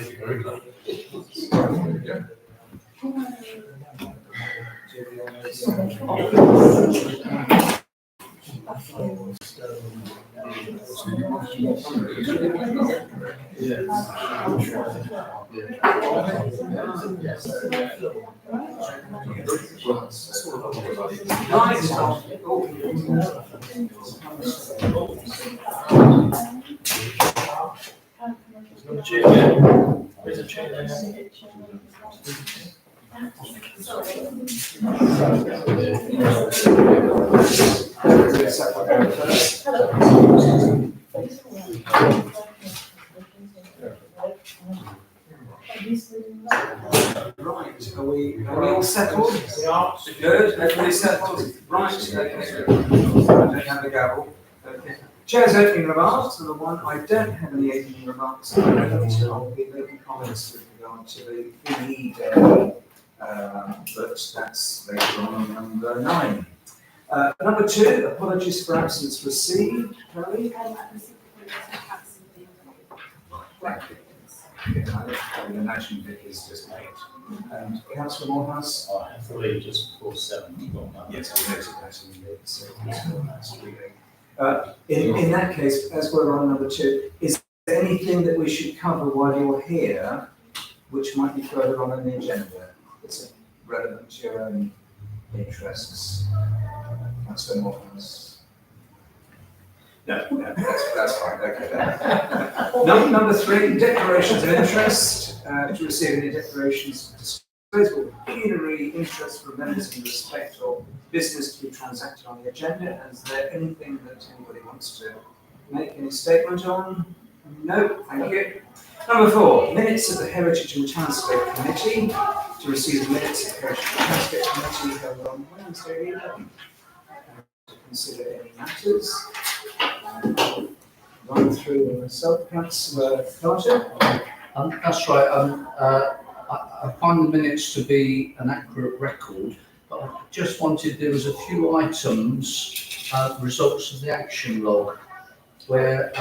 Right, are we all settled? We are. Good, everybody settled? Right, okay. I don't have a gavel. Okay. Chair's opening remarks, number one, I don't have any opening remarks. I'll give open comments with regard to the PE day, but that's later on number 9. Number 2, apologies for absence received. Chloe? Thank you. I would imagine Vic is just late. And Councillor Morehouse? I have to leave just before 7. Yes, I noted that in the so that's in that case, as we're on number 2, is there anything that we should cover while you're here, which might be further on in the agenda? It's relevant to your own interests. Councillor Morehouse? No, that's fine. Okay, then. Number 3, declarations of interest. To receive any declarations of disposable pecuniary interest from members in respect of business to be transacted on the agenda. Is there anything that anybody wants to make any statement on? No, thank you. Number 4, minutes of the Heritage and Townscape Committee. To receive the minutes of the Heritage and Townscape Committee held on Wednesday the 11th. To consider any matters. Run through myself, Councillor Carter. That's right. I find the minutes to be an accurate record, but I just wanted, there was a few items, results of the action log, where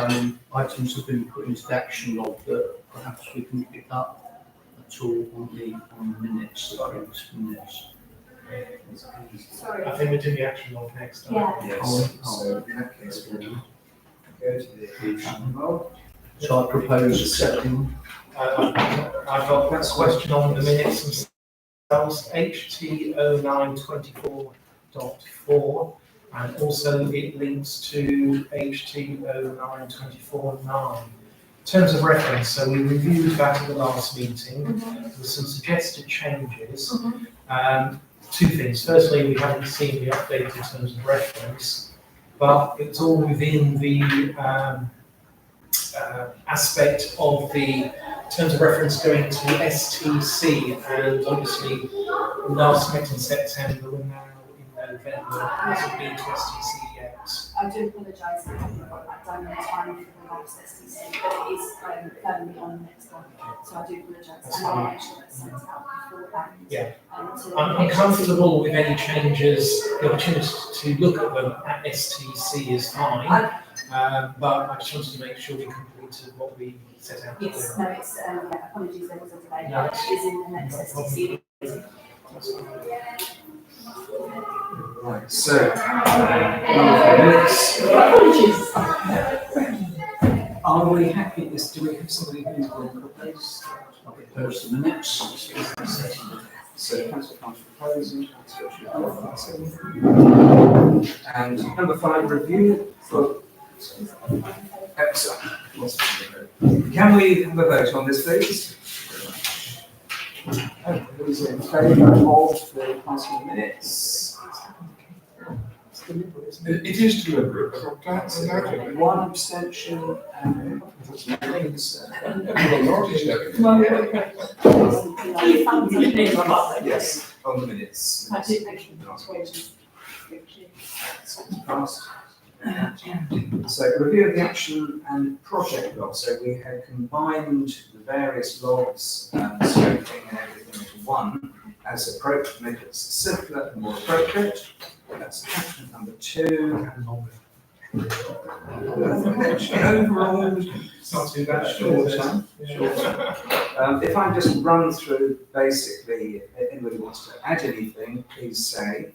items have been put into the action log that perhaps we can pick up at all on the minutes, the previous minutes. Sorry. I think we're doing the action log next time. Yeah. Yes, so in that case, we'll go to the action log. So I propose accepting. I've got a question on the minutes themselves, HT 0924.4, and also it links to HT 0924.9. In terms of reference, so we reviewed that at the last meeting with some suggested changes. 2 things. Firstly, we haven't seen the update in terms of reference, but it's all within the aspect of the terms of reference going to STC, and obviously last met in September, we're now in November, hasn't been to STC yet. I do apologise if I haven't got that done in time for the last STC, but it is firmly on next month, so I do apologise. And I'll make sure that's sent out beforehand. Yeah. To I'm comfortable with any changes. The opportunity to look at them at STC is fine, but I just wanted to make sure we completed what we set out to do. Yes, no, it's, yeah, apologies, there was a delay, No, but it is in the next STC. Right, so, minutes. Are we happy? Do we have somebody who will propose? I'll propose the minutes. So, Councillor Carter proposing, and number 5, review for. Excellent. Can we have a vote on this, please? Who's in favour of the passing of minutes? It is deliberate, but that's exactly. 1 abstention and yes, on the minutes. Passed. So review of the action and project log. So we had combined the various logs and scoping and everything into one as appropriate to make it simpler and more appropriate. That's attachment number 2. Actually, overall, It's not too bad. shorter. If I just run through basically, if anybody wants to add anything, please say.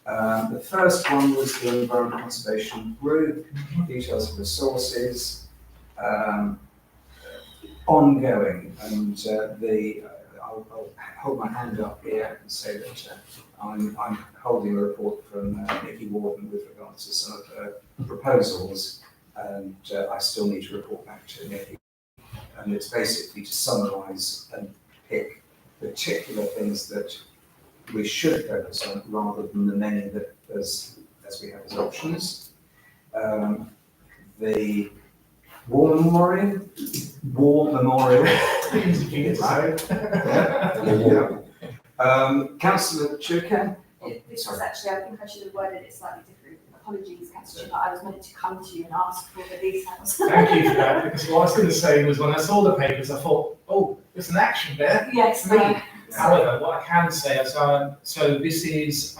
The first one was the Environment Conservation Group, details of resources, ongoing, and I'll hold my hand up here and say that I'm holding a report from Nikki Warden with regards to some of her proposals, and I still need to report back to Nikki. And it's basically to summarise and pick particular things that we should focus on rather than the many that as we have as options. The War Memorial. Councillor Churkan. This was actually, I think I should have worded it slightly different. Apologies, Councillor, but I was meant to come to you and ask for the details. Thank you for that, because what I was going to say was when I saw the papers, I thought, oh, there's an action there. Yes, Me. no. However, what I can say is, so this is,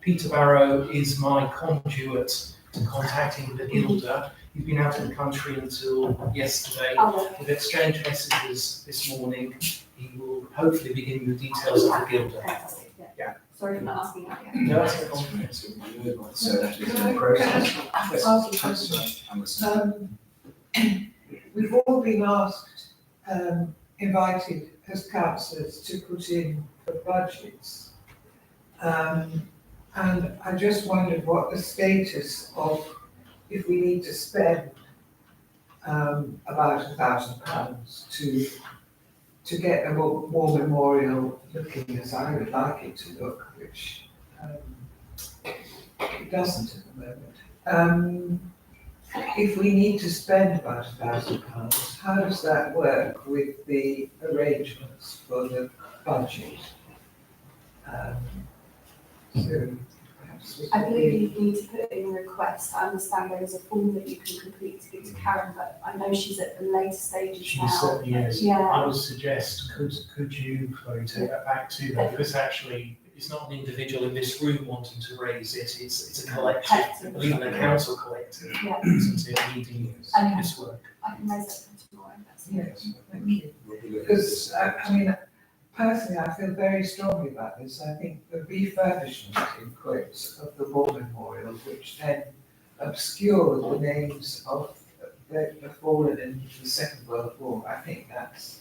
Peter Barrow is my conduit to contacting the Guilder. He's been out of the country until yesterday. Oh, We've exchanged messages this morning. He will hopefully begin the details of the Guilder. fantastic, yeah. Yeah. Sorry for not asking that yet. No, that's a compliment. So that is in the process. Yes, Councillor Anderson. We've all been asked, invited as councillors to put in for budgets. And I just wondered what the status of, if we need to spend about £1,000 to get a war memorial looking as I would like it to look, which it doesn't at the moment. If we need to spend about £1,000, how does that work with the arrangements for the budget? So perhaps we I could believe you need to put in a request. I understand there is a form that you can complete to give to Karen, but I know she's at the later stages She now. certainly is. Yeah. I would suggest, could you, Chloe, take that back to them? Because actually, it's not an individual in this room wanting to raise it, it's a collective, Collective. or even a council collective, Yeah. isn't it, needing Okay. this work. I can raise that tomorrow, that's Yes, thank you. Because, I mean, personally, I feel very strongly about this. I think the refurbishment, in quotes, of the war memorial, which then obscured the names of the fallen in the Second World War, I think that's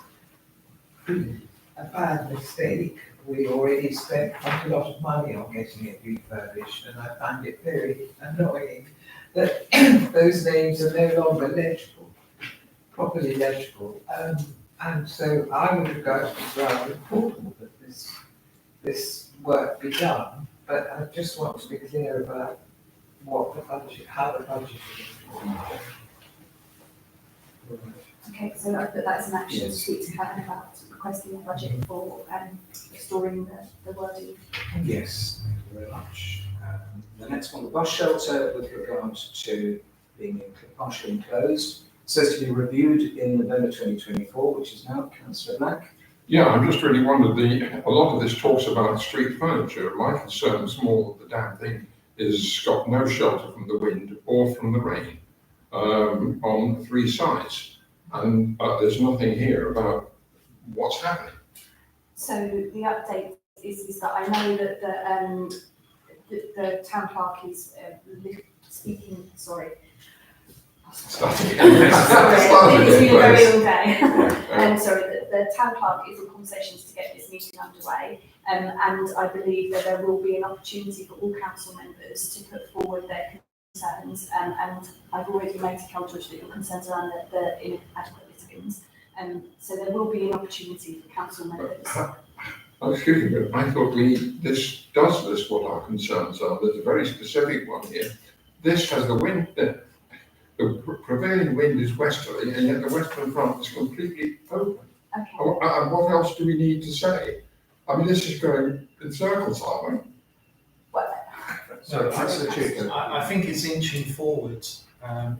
a bad mistake. We already spent quite a lot of money on getting it refurbished, and I find it very annoying that those names are no longer legible, properly legible. And so I would regard it as rather important that this work be done, but I just want to be clear about what the budget, how the budget is. Okay, so I put that as an action to Yes. speak to Karen about requesting a budget for restoring the wording. Yes, thank you very much. The next one, the bus shelter with regard to being partially enclosed, says to be reviewed in November 2024, which is now. Councillor Black. Yeah, I'm just really wondered, a lot of this talks about street furniture. My concern is more that the damn thing is got no shelter from the wind or from the rain on three sides. And there's nothing here about what's happening. So the update is that I know that the town clerk is speaking, sorry. Starting Sorry, it's been a very again. long day. Yeah. Sorry, the town clerk is in conversations to get this meeting underway. And I believe that there will be an opportunity for all council members to put forward their concerns. And I've already made to Councillor that your concerns around the inadequate litigants. So there will be an opportunity for council members. Excuse me, but I thought this does list what our concerns are. There's a very specific one here. This has the wind, the prevailing wind is westerly, and yet the western front is completely open. Okay. And what else do we need to say? I mean, this is going in circles, aren't we? Well, So, Councillor Churkan. I think it's inching forward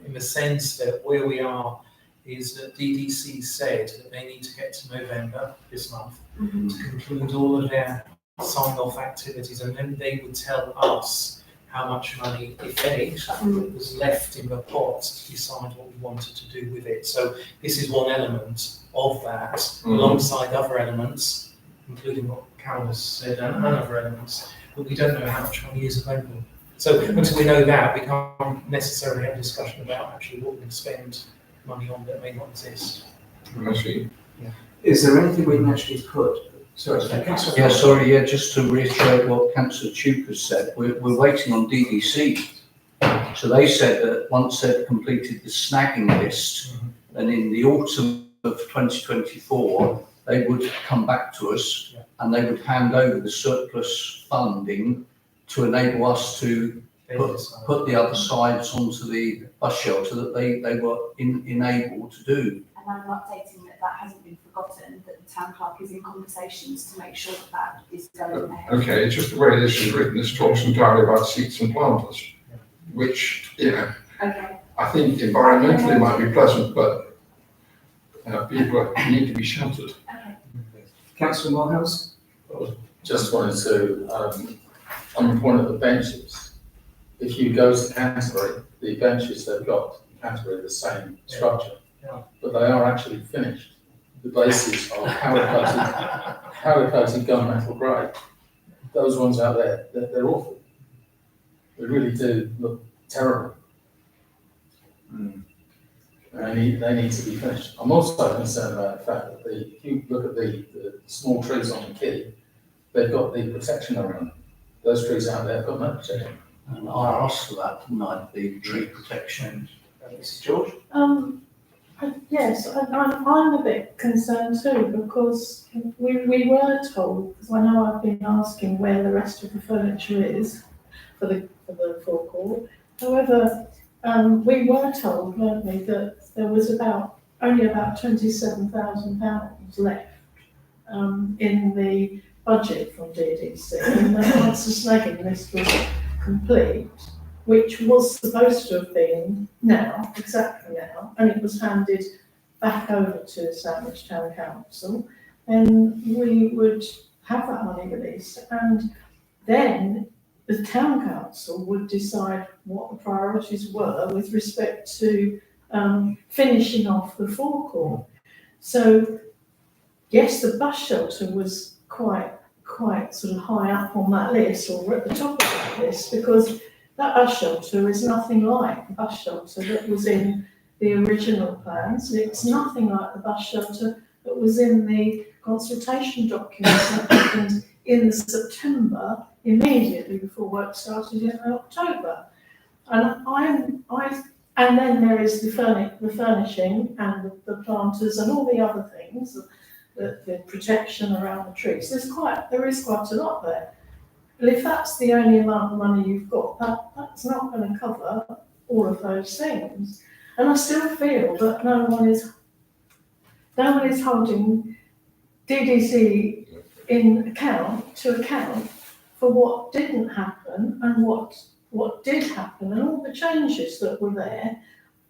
in the sense that where we are is that DDC said that they need to get to November this month to conclude all of their sign-off activities, and then they would tell us how much money, if any, was left in the pot to decide what we wanted to do with it. So this is one element of that, alongside other elements, including what Carol has said and other elements, but we don't know how much money is available. So until we know that, we can't necessarily have a discussion about actually what we're going to spend money on that may not exist. I see. Is there anything we can actually put? Sorry, Councillor. Yeah, sorry, yeah, just to reiterate what Councillor Tuke has said, we're waiting on DDC. So they said that once they've completed the snagging list, then in the autumn of 2024, they would come back to us and they would hand over the surplus funding to enable us to put the other sides onto the bus shelter that they were enabled to do. And I'm updating that hasn't been forgotten, that the town clerk is in conversations to make sure that is going ahead. Okay, it's just the way this is written, this talks entirely about seats and planters, which, Okay. I think environmentally might be pleasant, but people need to be sheltered. Okay. Councillor Morehouse? Just wanted to, on the point of the benches, if you go to Canterbury, the benches they've got in Canterbury are the same structure, but they are actually finished. The bases are powder-coated gunmetal grey. Those ones out there, they're awful. They really do look terrible. They need to be finished. I'm also concerned about the fact that if you look at the small trees on the quay, they've got the protection around them. Those trees out there have got no protection. And I asked for that, didn't I, the tree protection. Mrs. George? Yes, I'm a bit concerned too, because we were told, because I know I've been asking where the rest of the furniture is for the forecourt. However, we were told, weren't we, that there was only about £27,000 left in the budget from DDC, and then once the snagging list was complete, which was supposed to have been exactly now, and it was handed back over to Sandwich Town Council, then we would have that money released, and then the Town Council would decide what the priorities were with respect to finishing off the forecourt. So, yes, the bus shelter was quite sort of high up on that list, or at the top of that list, because that bus shelter is nothing like the bus shelter that was in the original plans. It's nothing like the bus shelter that was in the consultation documents that happened in September, immediately before work started in October. And then there is the furnishing and the planters and all the other things, the protection around the trees. There is quite a lot there. But if that's the only amount of money you've got, that's not going to cover all of those things. And I still feel that no one is holding DDC to account for what didn't happen and what did happen, and all the changes that were there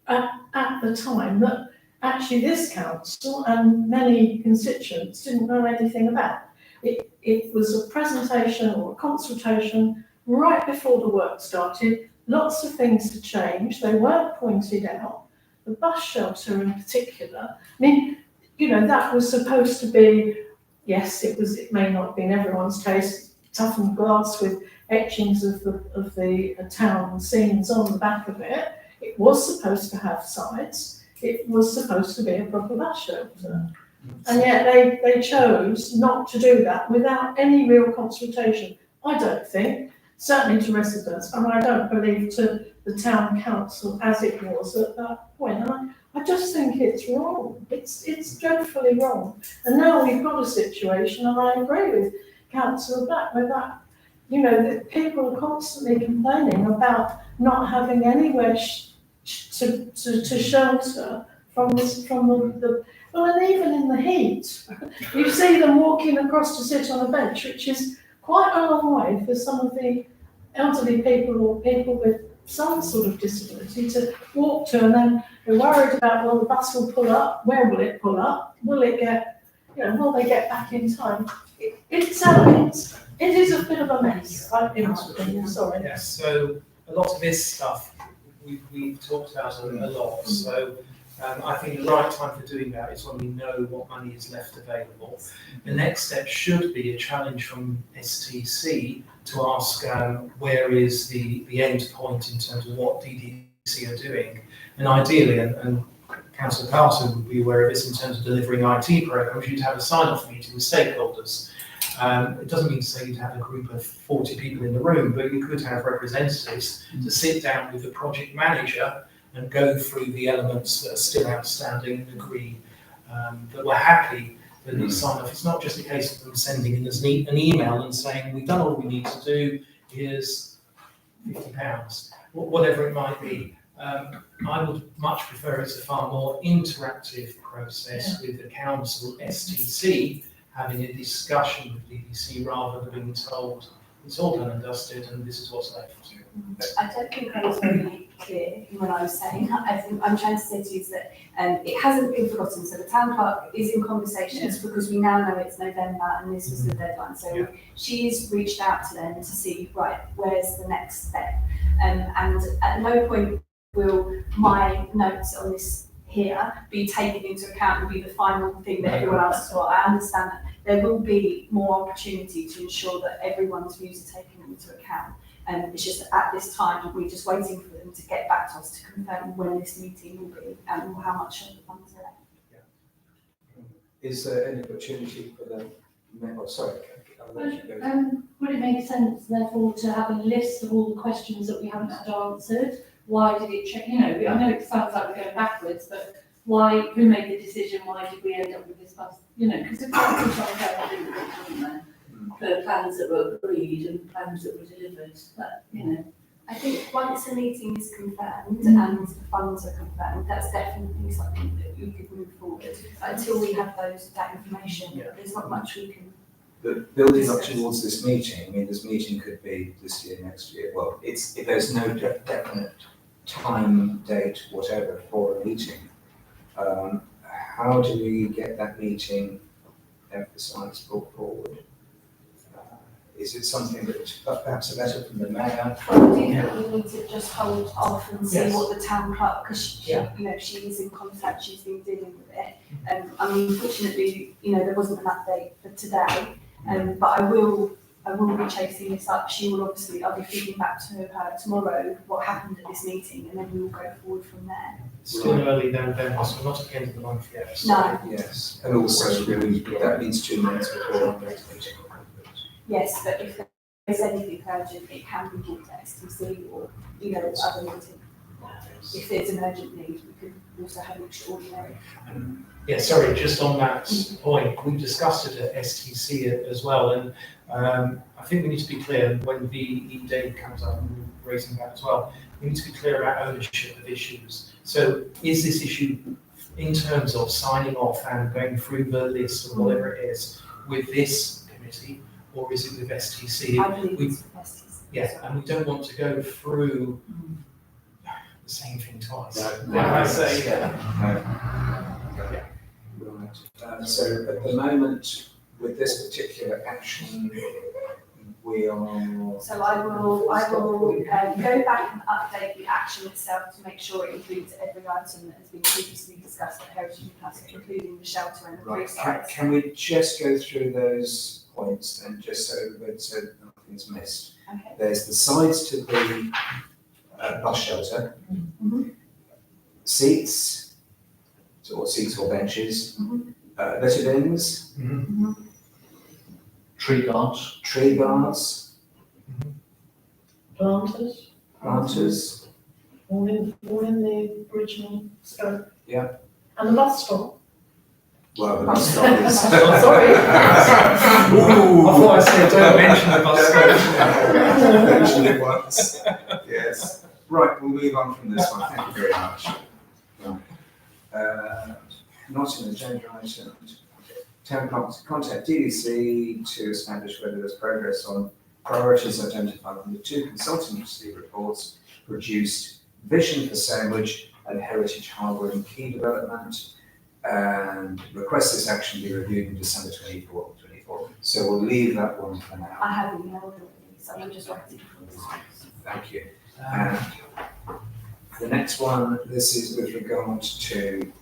at the time that actually this council and many constituents didn't know anything about. It was a presentation or a consultation right before the work started. Lots of things had changed. They weren't pointed out. The bus shelter in particular, I mean, that was supposed to be, yes, it may not have been everyone's taste, toughened glass with etchings of the town scenes on the back of it. It was supposed to have sides. It was supposed to be a proper bus shelter. And yet they chose not to do that without any real consultation, I don't think, certainly to residents, and I don't believe to the town council as it was at that point. And I just think it's wrong. It's dreadfully wrong. And now we've got a situation, and I agree with Councillor Black with that, that people are constantly complaining about not having anywhere to shelter from the well, and even in the heat, you see them walking across to sit on a bench, which is quite a long way for some of the elderly people or people with some sort of disability to walk to, and then they're worried about, well, the bus will pull up, where will it pull up, will it get, will they get back in time? It sounds It is a bit of a mess, in my opinion, sorry. Yes, so a lot of this stuff, we've talked about a lot, so I think the right time for doing that is when we know what money is left available. The next step should be a challenge from STC to ask where is the end point in terms of what DDC are doing. And ideally, and Councillor Carter would be aware of this in terms of delivering IT programs, you'd have a sign-off meeting with stakeholders. It doesn't mean to say you'd have a group of 40 people in the room, but you could have representatives to sit down with the project manager and go through the elements that are still outstanding and agree that we're happy that it's signed off. It's not just a case of them sending in an email and saying, we've done all we need to do, here's £50, whatever it might be. I would much prefer it's a far more interactive process with the council, STC, having a discussion with DDC rather than being told it's all done and dusted and this is what's left. I don't think I was very clear in what I was saying. I think I'm trying to say to you is that it hasn't been forgotten. So the town clerk is in conversations because we now know it's November and this was the deadline. So she's reached out to them to see, right, where's the next step? And at no point will my notes on this here be taken into account and be the final thing that everyone else saw. I understand that there will be more opportunity to ensure that everyone's views are taken into account. It's just that at this time, we're just waiting for them to get back to us to confirm when this meeting will be and how much of the funds are left. Is there any opportunity for them? Oh, sorry. I'll let you go. Would it make sense therefore to have a list of all the questions that we haven't had answered? Why did it change? You know, I know it sounds like we're going backwards, but why, who made the decision? Why did we end up with this bus? You know, because the council tried to do it, wasn't there? For plans that were agreed and plans that were delivered, but, you know. I think once a meeting is confirmed and the funds are confirmed, that's definitely something that we could move forward. But until we have that information, there's not much we can. The building up towards this meeting, I mean, this meeting could be this year, next year. Well, if there's no definite time, date, whatever for a meeting, how do we get that meeting emphasised, brought forward? Is it something that perhaps a letter from the mayor? I do think we need to just hold off and see what the town clerk, because she is in contact, she's been dealing with it. I mean, unfortunately, there wasn't an update for today, but I will be chasing this up. I'll be feeding back to her tomorrow what happened at this meeting, and then we will go forward from there. It's still early November, so we're not at the end of the month yet. So. No. Yes, and also that means 2 months before our next meeting. Yes, but if there's anything urgent, it can be brought to STC or, other meeting. If there's an urgent need, we could also have an extraordinary. Yeah, sorry, just on that point, we discussed it at STC as well, and I think we need to be clear when the E-Day comes up, and we're raising that as well, we need to be clear about ownership of issues. So is this issue, in terms of signing off and going through the list or whatever it is, with this committee, or is it with STC? I believe it's with STC. Yeah, and we don't want to go through the same thing twice. No. So at the moment, with this particular action, we are. So I will go back and update the action itself to make sure it includes every item that has been previously discussed at Heritage Council, including the shelter and the free sites. Can we just go through those points and just so nothing's missed? Okay. There's the sides to the bus shelter, seats, or benches, litter bins, Tree guards. tree guards, Planters, planters. all in the original scope. Yeah. And the bus stop. Well, the bus stop is. Sorry. I thought I said don't mention the bus station. Mention it once. Yes. Right, we'll move on from this one. Thank you very much. Not an agenda item. Town contact DDC to establish whether there's progress on priorities identified in the 2 consultancy reports produced, Vision for Sandwich and Heritage Harbour and Quay Development, and request this action be reviewed in December 24 So we'll leave that one for now. I have emailed already, so I'm just waiting for this. Thank you. And the next one, this is with regard to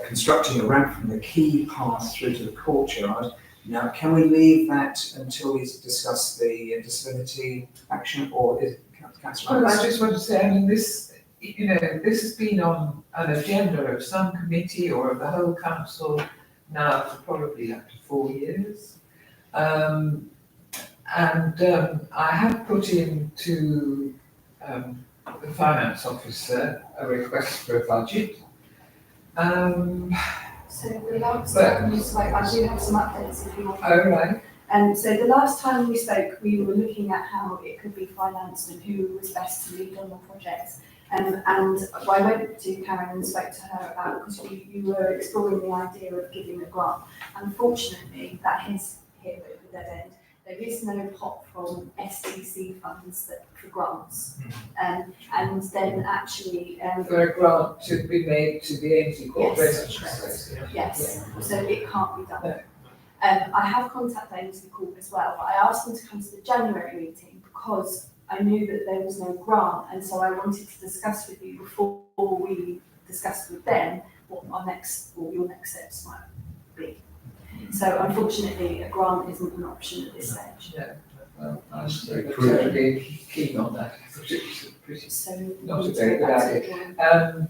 constructing a ramp from the quay path through to the courtyard. Now, can we leave that until we discuss the disability action, or is Councillor? Well, I just want to say, I mean, this, you know, this has been on an agenda of some committee or of the whole council now for probably up to 4 years. I have put in to the finance officer a request for a budget. So the last time we spoke, I do have some updates if you want. Oh, right. So the last time we spoke, we were looking at how it could be financed and who was best to lead on the project. And I went to Karen and spoke to her about, because you were exploring the idea of giving a grant. Unfortunately, that is hit with a dead end. There is no pot from SDC funds for grants. And then actually. For a grant to be made to the Ainsley Court Yes, Residential. yes, so it can't be done. No. I have contacted Ainsley Court as well, but I asked them to come to the January meeting because I knew that there was no grant, and so I wanted to discuss with you before we discussed with them what our next, or your next steps might be. So unfortunately, a grant isn't an option at this stage. Yeah, well, I was Very totally keen on that. I thought it was a pretty, So not we a very need to good go back to idea. the drawing.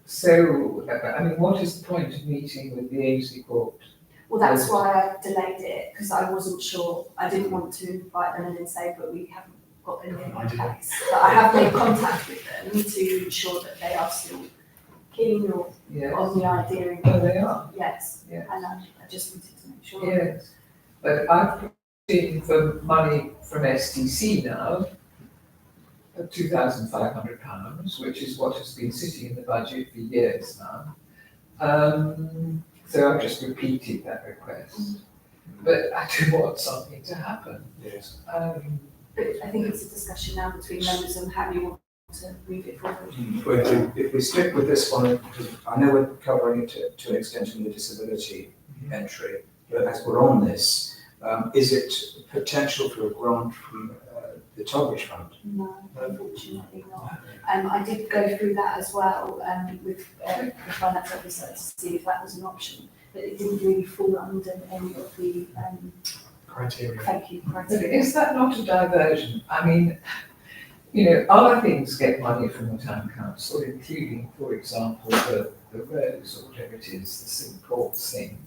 So, I mean, what is the point of meeting with the Ainsley Court? Well, that's why I delayed it, because I wasn't sure, I didn't want to invite them and then say, but we haven't got anything in place. But I have made contact with them to ensure that they are still keen or Yes. on the idea. Oh, they are, Yes, yes, and I just wanted to make sure. yes. But I've put in for money from STC now, of £2,500, which is what has been sitting in the budget for years now. So I've just repeated that request. But I do want something to happen. Yes. But I think it's a discussion now between members on how you want to move it forward. If we stick with this one, because I know we're covering it to an extent in the disability entry, but as we're on this, is it potential for a grant from the Torbridge Fund? No, unfortunately not. I did go through that as well with the finance officer to see if that was an option, but it didn't really fall under any of the Criteria. thank you But criteria. is that not a diversion? I mean, you know, other things get money from the town council, including, for example, the roads or whatever it is, the St Paul's thing,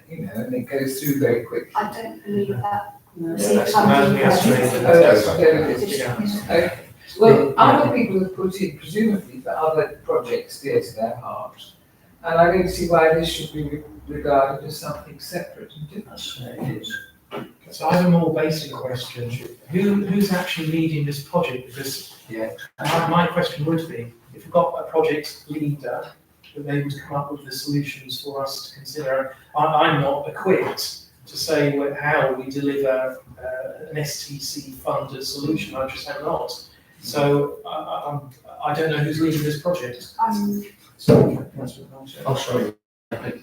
you know, and it goes through very quickly. I don't believe that. that's the estimated. Oh, that's there it is. Yeah. Okay. Well, other people have put in, presumably for other projects dear to their heart, and I don't see why this should be regarded as something separate and different. That's it is. So I have a more basic question. Who's actually leading this project? Because Yeah. my question would be, if we've got a project leader that they would come up with the solutions for us to consider, I'm not equipped to say how we deliver an STC funded solution. I just am not. So I don't know who's leading this project. Oh, sorry.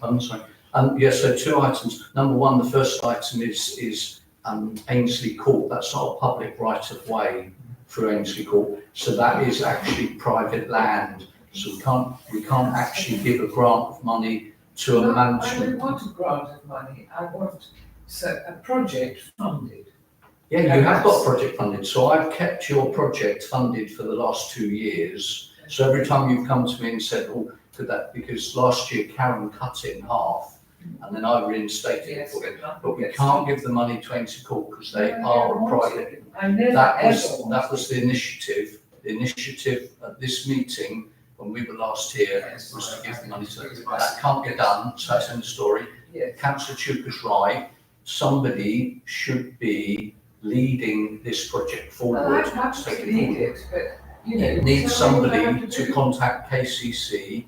I'm sorry. Yes, so 2 items. Number one, the first item is Ainsley Court. That's not a public right of way through Ainsley Court. So that is actually private land. So we can't actually give a grant of money to a No, I management. don't want a grant of money, I want a project funded. Yeah, you have got project funded. So I've kept your project funded for the last 2 years. So every time you've come to me and said, oh, could that, because last year Karen cut it in half and then I reinstated it Yes, for it. But we can't give the money to Ainsley Court because they No, are I a private. I never That ever was wanted. the initiative. The initiative at this meeting, when we were last here, Yes. was to give the money to them. That can't get done, so that's in the story. Yes. Councillor Chuka's right. Somebody should be leading this project forward. Well, I'm happy take to it lead forward. it, but, you know. It needs tell me what I somebody have to do. contact KCC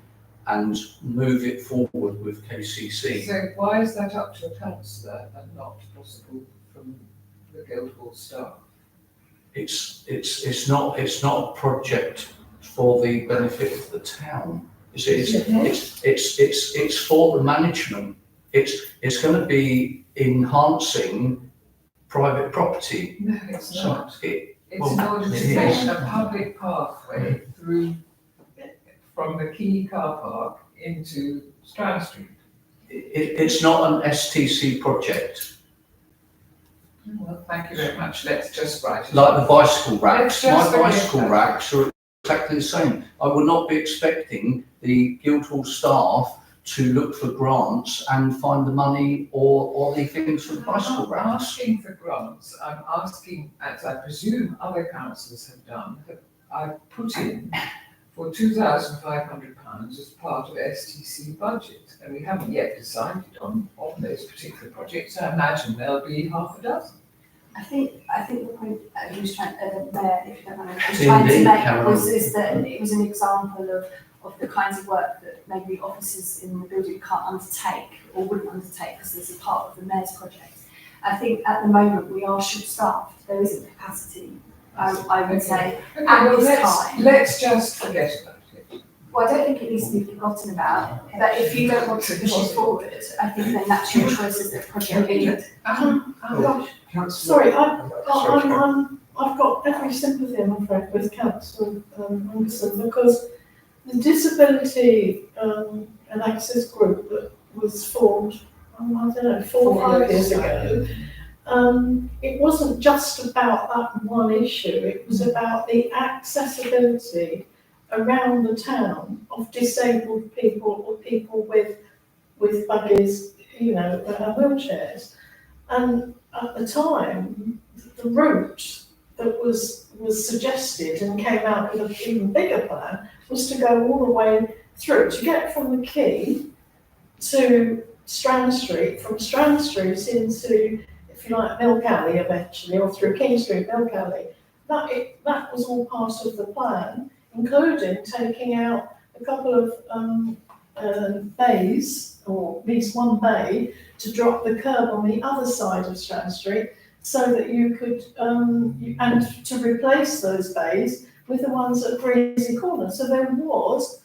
and move it forward with KCC. So why is that up to a councillor and not possible from the Guildhall staff? It's not a project for the benefit of the town. It's for the management it's going to be enhancing private property. No, it's So not. it, It's in order to it take is. a public pathway through, from the Quay car park into Strand Street. It's not an STC project, Well, thank you very much. Let's just write it. like the bicycle racks. Let's just My forget bicycle that. racks are exactly the same. I would not be expecting the Guildhall staff to look for grants and find the money or the things for the bicycle I'm not racks. asking for grants. I'm asking, as I presume other councils have done, I've put in for £2,500 as part of STC budget. And we haven't yet decided on those particular projects. I imagine there'll be half a dozen. I think the point he was trying, Mayor, if you don't mind, was trying to Indeed, make Caroline. is that it was an example of the kinds of work that maybe officers in the building can't undertake or wouldn't undertake because there's a part of the mayor's project. I think at the moment we are short-staffed. There isn't capacity, I would say, Okay, at well, this time. let's just forget about it. Well, I don't think it needs to be forgotten about, but if you don't want to push it forward, I think then that's your choice as the project lead. Councillor, Sorry, I've got every sympathy, I'm afraid, with Councillor Anderson, because the disability and access group that was formed, I don't know, 4 or 5 years ago, it wasn't just about that one issue, it was about the accessibility around the town of disabled people or people with buggies, wheelchairs. And at the time, the route that was suggested and came out with an even bigger plan was to go all the way through, to get from the Quay to Strand Street, from Strand Street into, if you like, Milk Alley eventually, or through King Street, Milk Alley. That was all part of the plan, including taking out a couple of bays, or at least one bay, to drop the curb on the other side of Strand Street, so that you could, and to replace those bays with the ones at Breezy Corner. So there was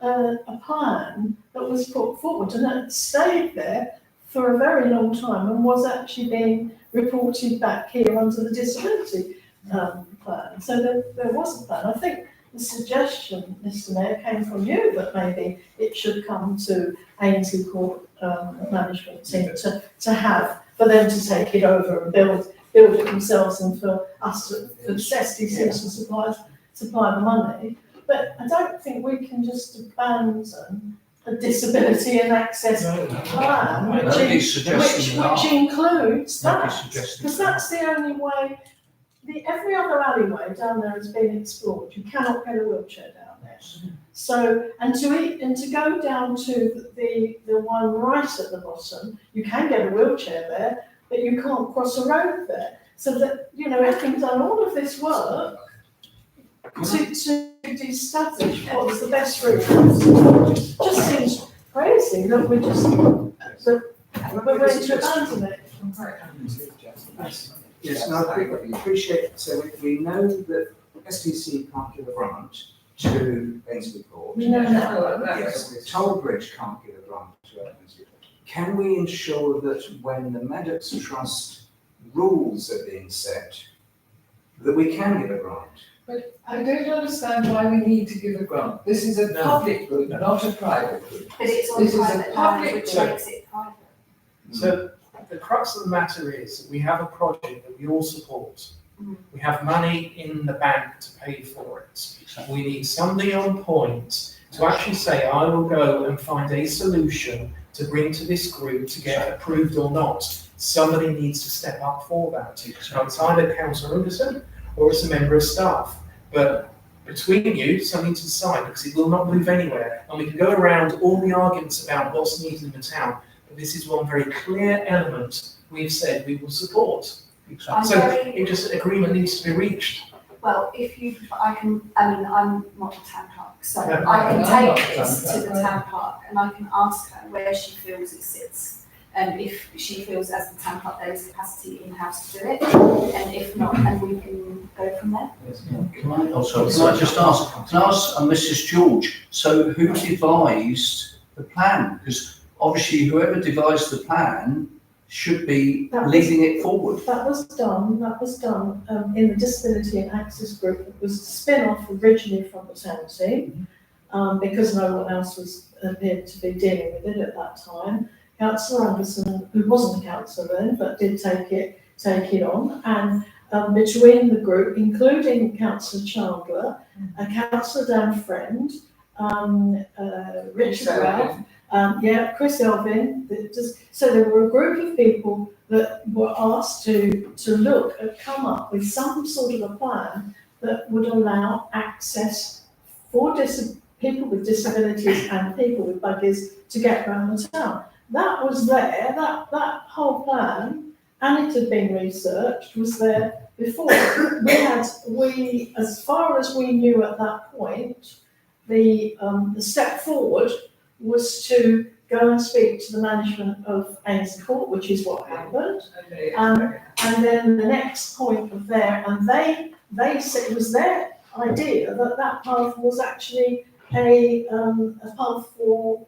a plan that was put forward, and it stayed there for a very long time and was actually being reported back here under the disability plan. So there was a plan. I think the suggestion, Mr. Mayor, came from you that maybe it should come to Ainsley Court management team to have, for them to take it over and build it themselves, and for us for the STC to supply the money. But I don't think we can just abandon a disability and access plan, Nobody's suggesting that. which includes that, Nobody's suggesting because that. that's the only way. Every other alleyway down there has been explored. You cannot get a wheelchair down there. So, and to go down to the one right at the bottom, you can get a wheelchair there, but you can't cross a road there. So that, having done all of this work to establish what was the best route, just seems crazy that we're ready to abandon it. I'm quite happy to just. yes, no, I appreciate, so we know that STC can't give a grant to Ainsley Court. We know that. Yes, Tollbridge can't give a grant to Ainsley Court. Can we ensure that when the Maddox Trust rules are being set, that we can give a grant? But I don't understand why we need to give a grant. This is a public good, not a private good. But it's on This is a private land, public which good. makes it private. So the crux of the matter is that we have a project that we all support. Mm. We have money in the bank to pay for it. We need somebody on point to actually say, I will go and find a solution to bring to this group to get approved or not. Somebody needs to step up for that. Now, it's either Councillor Anderson or it's a member of staff. But between you, something to decide, because it will not move anywhere. And we can go around all the arguments about what's needed in the town. This is one very clear element we've said we will support. I'm So very- it just, agreement needs to be reached. Well, I'm not the town clerk, so No, I can no, take no, this to the town clerk and I can ask her where she feels it sits. And if she feels as the town clerk there is capacity in-house to do it, and if not, and we can go from there. Can I just ask Mrs. George, so who devised the plan? Because obviously whoever devised the plan should be That was- leading it forward. That was done in the Disability and Access Group. It was a spin-off originally from the Townscape, because no one else appeared to be dealing with it at that time. Councillor Anderson, who wasn't a councillor then, but did take it on, and between the group, including Councillor Chandler, Councillor Dan Friend, Richard Ralph, Chris Elvin. So there were a group of people that were asked to come up with some sort of a plan that would allow access for people with disabilities and people with buggies to get around the town. That was there, that whole plan, and it had been researched, was there before. We, as far as we knew at that point, the step forward was to go and speak to the management of Ainsley Court, which is what happened. And then the next point of there, and they said it was their idea that path was actually a path for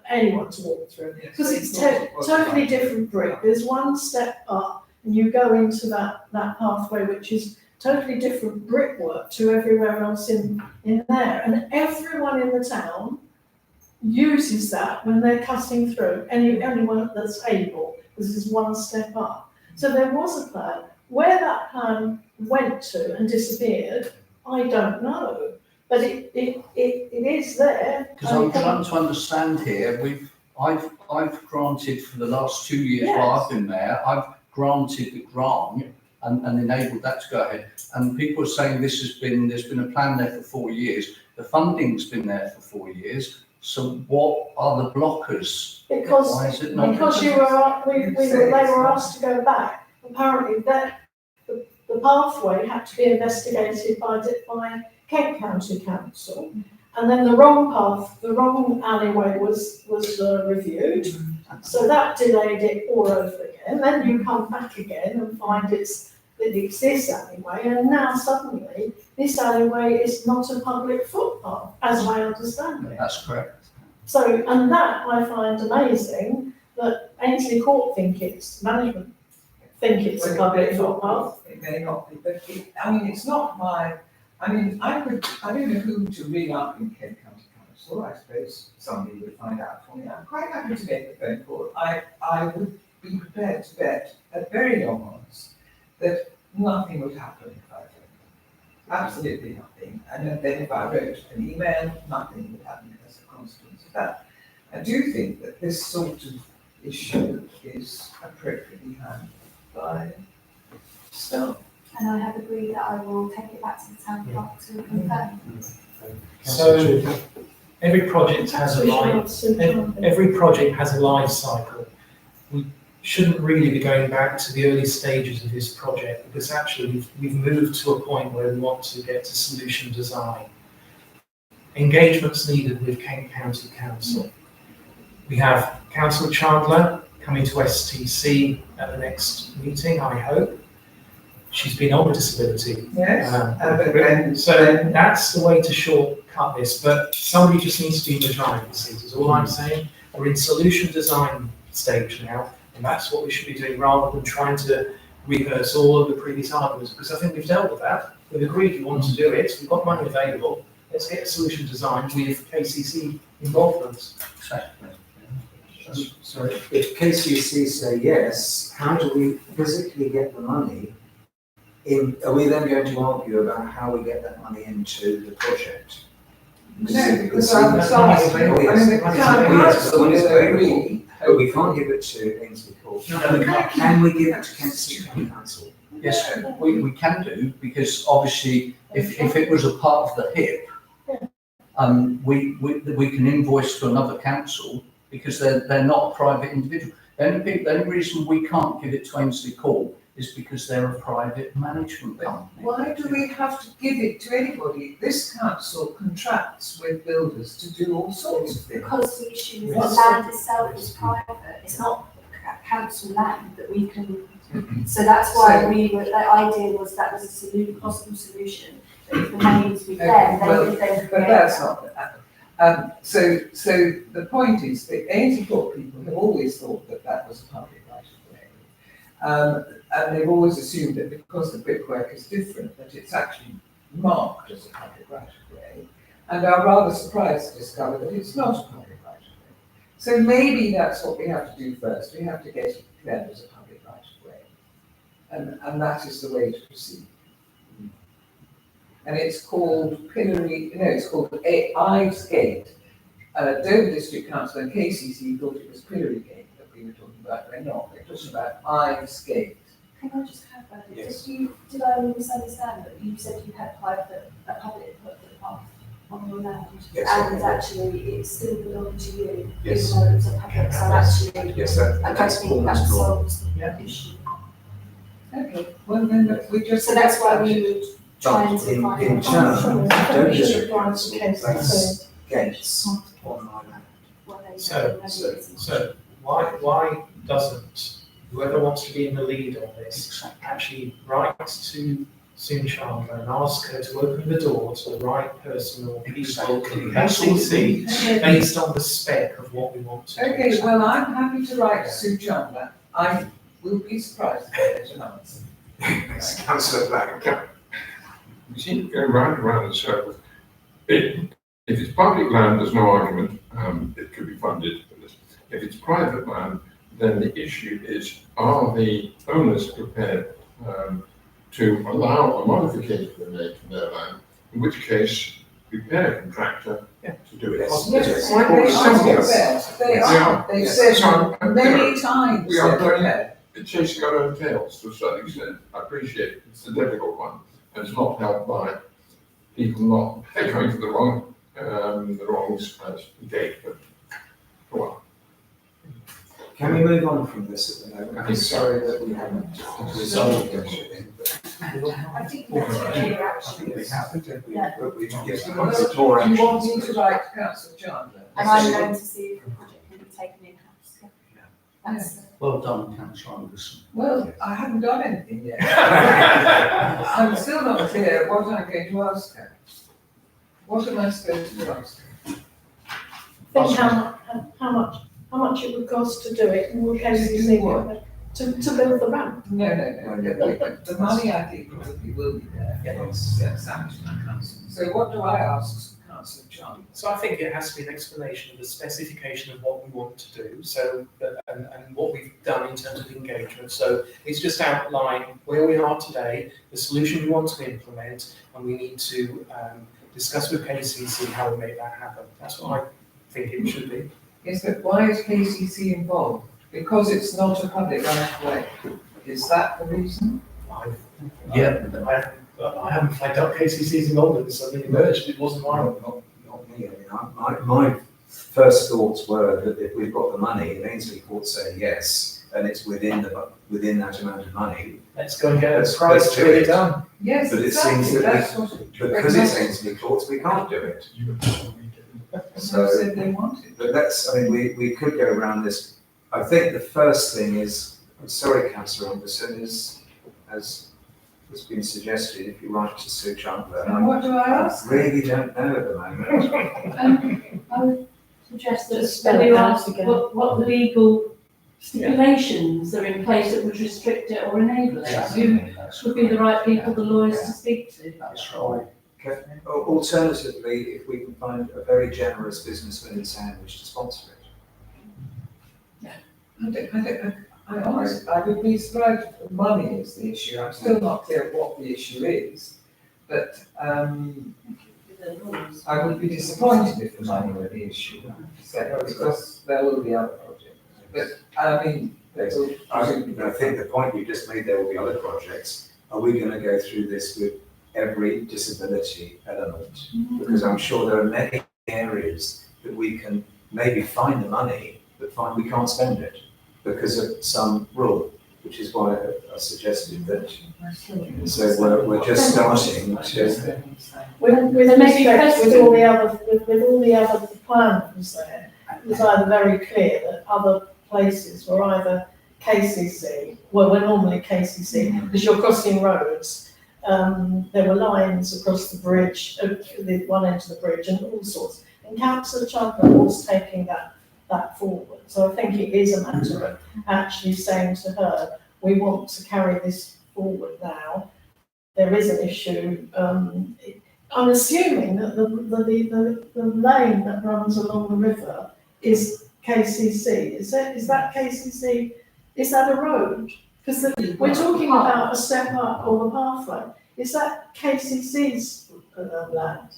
anyone to walk through, because it's totally different brick. There's one step up, and you go into that pathway, which is totally different brickwork to everywhere else in there, and everyone in the town uses that when they're cutting through. Anyone that's able, because it's one step up. So there was a plan. Where that plan went to and disappeared, I don't know. But it is there. Because I'm trying to understand here, I've granted for the last 2 years while I've been there, I've granted the grant and enabled that to go ahead. And people are saying there's been a plan there for 4 years. The funding's been there for 4 years. So what are the blockers? Because Why is it not? because they were asked to go back. Apparently that the pathway had to be investigated by Kent County Council, and then the wrong alleyway was reviewed. So that delayed it all over again. Then you come back again and find it's this alleyway, and now suddenly this alleyway is not a public footpath, as I understand it. That's correct. So, and that I find amazing, that Ainsley Court management think it's a public footpath. It may not be, but it's not my, I don't know who to ring up in Kent County Council. I suppose somebody would find out for me. I'm quite happy to make the phone call. I would be prepared to bet at very long odds that nothing would happen if I phoned them. Absolutely nothing. And then if I wrote an email, nothing would happen as a consequence of that. I do think that this sort of issue is appropriately handled by staff. And I have agreed that I will take it back to the town clerk to confirm. So every project has a life cycle. We shouldn't really be going back to the early stages of this project, because actually we've moved to a point where we want to get to solution design. Engagements needed with Kent County Council. We have Councillor Chandler coming to STC at the next meeting, I hope. She's been on with disability. Yes. So that's the way to shortcut this, but somebody just needs to be in the driving seat, is all I'm saying. We're in solution design stage now, and that's what we should be doing, rather than trying to rehearse all of the previous arguments, because I think we've dealt with that. We've agreed we want to do it, we've got money available, let's get a solution design with KCC involvement. Exactly. Sorry, if KCC say yes, how do we physically get the money in? Are we then going to argue about how we get that money into the project? No, because I'm sorry. But we can't give it to Ainsley Court. Can we give it to Kent County Council? Yes, we can do, because obviously if it was a part of the HIP, we can invoice to another council, because they're not a private individual. The only reason we can't give it to Ainsley Court is because they're a private management company. Why do we have to give it to anybody? This council contracts with builders to do all sorts of things. Because the issue is the land itself is private, it's not council land that we can. So that's why the idea was that was a possible solution. That if the money was with them, they would then. But that's not. So the point is that Ainslie Court people have always thought that that was a public right of way. And they've always assumed that because the brickwork is different, that it's actually marked as a public right of way. And are rather surprised to discover that it's not a public right of way. So maybe that's what we have to do first. We have to get it declared as a public right of way. And that is the way to proceed. And it's called it's called Ives Gate. Dover District Council and KCC thought it was Pillory Gate that we were talking about. We're not. We're talking about Ives Gate. Can I just clarify? Yes. Did I misunderstand that you said you had applied for a public path on your land? Yes, And I actually it still belonged to you, Yes. even though it was a public, so actually, Yes, I don't that's think that almost law. solves Yeah. the issue. Okay, well then we just. So that's why we would try and In find. turn, Sure. Dover We should District apply Council for cases place gates on my land. So why doesn't whoever wants to be in the lead on this actually write to Sue Chandler and ask her to open the door to the right person or people in LCC based on the spec of what we want to do? Okay, well, I'm happy to write to Sue Chandler. I will be surprised if I get an answer. Councillor Black. We seem to go round and round in circles. If it's public land, there's no argument, it could be funded. If it's private land, then the issue is, are the owners prepared to allow a modification to be made to their land, in which case, repair contractor to do it. Yes. Yes, Quite they are simple. prepared. They Yeah. are. They've Yeah. said So, many times we are they're going- prepared. It's chasing our own tails to a certain extent. I appreciate it. It's a difficult one, and it's not helped by people not going for the wrong gate, but go on. Can we move on from this at the moment? I I'm think so. sorry that we haven't resolved everything, but I think that's a clear I action. think we have, Yeah. but we can get Well, more do you want me action. to write to Councillor Chandler? And I'm going to see if the project can be taken in-house. That's, Well done, Councillor Anderson. Well, I haven't done anything yet. I'm still not clear what I'm going to ask her. What am I supposed to ask her? Think how much it would cost to do it, in all cases, Do what? to build the ramp. No. The money I think probably will be there. Yes, so what do I ask Councillor Chandler? So I think it has to be an explanation of the specification of what we want to do, so that, and what we've done in terms of engagement. So it's just outline where we are today, the solution we want to implement, and we need to discuss with KCC how we make that happen. That's what I think it should be. Yes, but why is KCC involved? Because it's not a public right of way. Is that the reason? I haven't flagged up KCC's involvement, so it emerged, it wasn't mine. Not me, I mean, my first thoughts were that if we've got the money, and Ainsley Court say yes, and it's within that amount of money, Let's go and get a Let's price to do get it. it done. Yes, But it exactly, seems that that's what it. because it's Ainsley Courts, we can't do it. So said they wanted. But that's, I mean, we could go around this. I think the first thing is, I'm sorry, Councillor Anderson, is, as has been suggested, if you write to Sue Chandler, And what do I I ask? really don't know at the moment. I would suggest that Just spell it you out ask again. what legal stipulations are in place that would restrict it or enable it. Who would be the right people, the lawyers to speak to? That's right. Okay. Alternatively, if we can find a very generous businessman in Sandwich to sponsor it. I honestly, I would be surprised if the money is the issue. I'm still not clear what the issue is. But I would be disappointed if the money were the issue. Because there will be other projects. But I mean, Yes. I think the point you just made, there will be other projects. Are we going to go through this with every disability element? Because I'm sure there are many areas that we can maybe find the money, but find we can't spend it because of some rule, which is why I suggested that. So we're just starting to. With maybe respect, with question- all the other plans there, it was either very clear that other places were either KCC, well, we're normally KCC, because you're crossing roads. There were lines across the bridge, the one end of the bridge and all sorts. And Councillor Chandler was taking that forward. So I think it is a matter of actually saying to her, we want to carry this forward now. There is an issue. I'm assuming that the lane that runs along the river is KCC. Is that KCC? Is that a road? Because we're talking about a step up or the pathway. Is that KCC's land?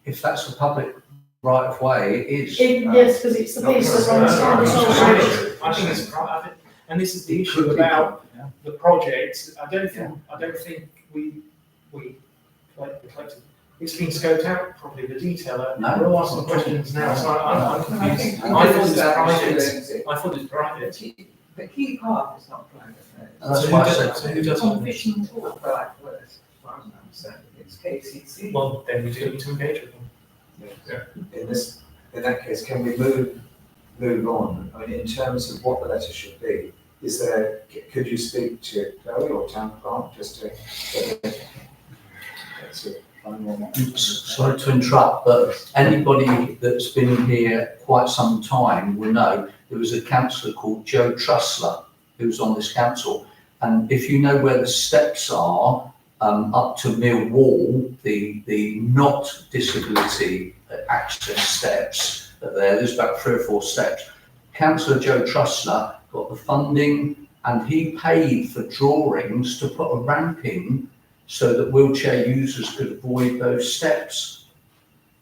If that's a public right of way, it is. Yes, because it's the piece that runs down. I think it's private, and this is the issue about the project. I don't think we collected. It's been scoped out properly, the detailer. No. We're all asking questions now, so I'm confused. I think I thought it's private. The key part is not private. And that's why I said. So who does it? Right, well, as far as I'm concerned, it's KCC. Well, then we do need to engage with them. In that case, can we move on? I mean, in terms of what the letter should be, could you speak to Chloe or Town Clerk just to Sorry to interrupt, but anybody that's been here quite some time will know there was a councillor called Joe Trussler who was on this council. And if you know where the steps are, up to Mill Wall, the not disability access steps that there's about 3 or 4 steps. Councillor Joe Trussler got the funding and he paid for drawings to put a ramp in so that wheelchair users could avoid those steps.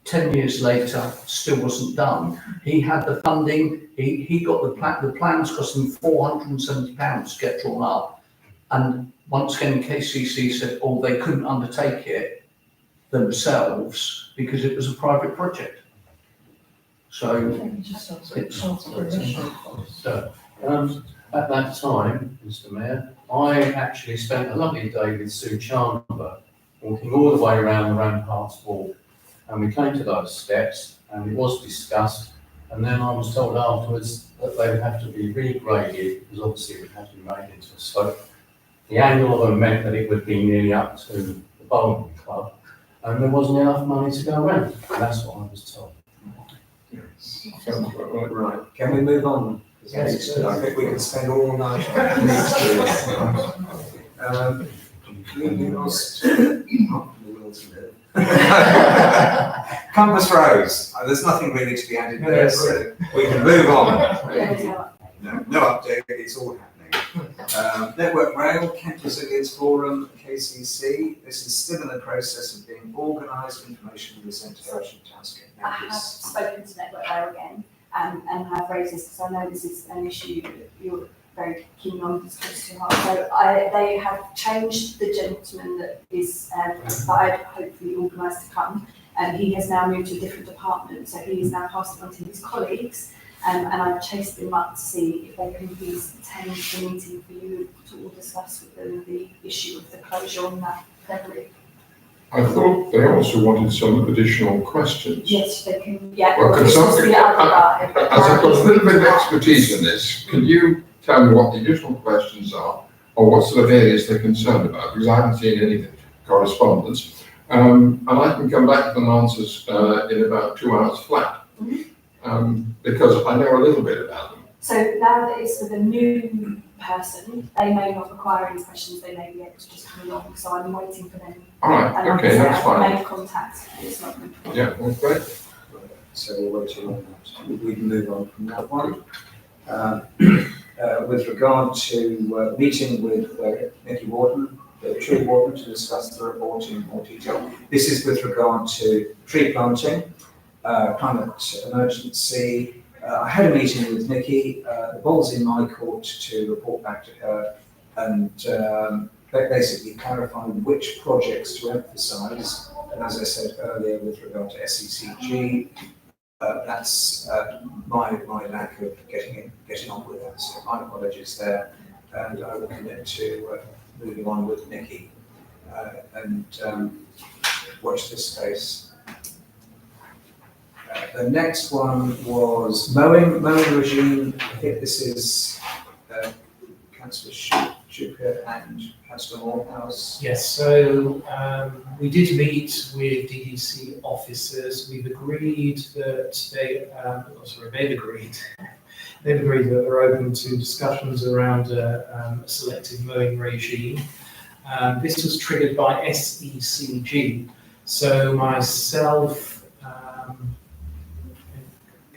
10 years later, still wasn't done. He had the funding, he got the plans cost him £470 to get drawn up. And once again, KCC said, oh, they couldn't undertake it themselves because it was a private project. So at that time, Mr. Mayor, I actually spent a lovely day with Sue Chandler, walking all the way around the Ramparts Walk. And we came to those steps and it was discussed. And then I was told afterwards that they would have to be regraded because obviously it would have to be made into a slope. The angle of them meant that it would be nearly up to the bowling club. And there wasn't enough money to go around. And that's what I was told. Sounds about right. Right, can we move on? Yes. I think we can spend all night on these two. We lost the will to live. Compass Rose, there's nothing really to be added there, so we can move on. No update, it's all happening. Network Rail, Kent Resilience Forum, KCC, this is still in the process of being organised, information will be sent to Townscape. I have spoken to Network Rail again and have raised this because I know this is an issue that you're very keen on, it's close to heart. So they have changed the gentleman that is that I'd hopefully organised to come, and he has now moved to a different department, so he is now passed it on to his colleagues. And I've chased them up to see if they can please attend the meeting for you to all discuss with them the issue of the closure on that February. I thought they also wanted some additional questions. Yes, they can, yeah. Well, this was the other guy. As I've got a little bit of expertise in this, can you tell me what the additional questions are, or what sort of areas they're concerned about? Because I haven't seen any correspondence. And I can come back with them answers in about 2 hours flat. Because I know a little bit about them. So now that it's for the new person, they may not require any questions, they may be able to just come along, so I'm waiting for them. All right, And okay, that's I've fine. made contact, it's not going to. Yeah, that's great. So we'll wait on that. We can move on from that one. With regard to meeting with Nicky Warden, the tree warden, to discuss the report in more detail. This is with regard to tree planting, climate emergency. I had a meeting with Nicky. The ball's in my court to report back to her and basically clarify which projects to emphasise. And as I said earlier, with regard to SECG, that's my lack of getting on with that. So my apologies there, and I will commit to moving on with Nicky and watch this space. The next one was mowing regime. I think this is Councillor Chuka and Councillor Morehouse. Yes, so we did meet with DDC officers. We've agreed that they've agreed that they're open to discussions around a selective mowing regime. This was triggered by SECG. So myself,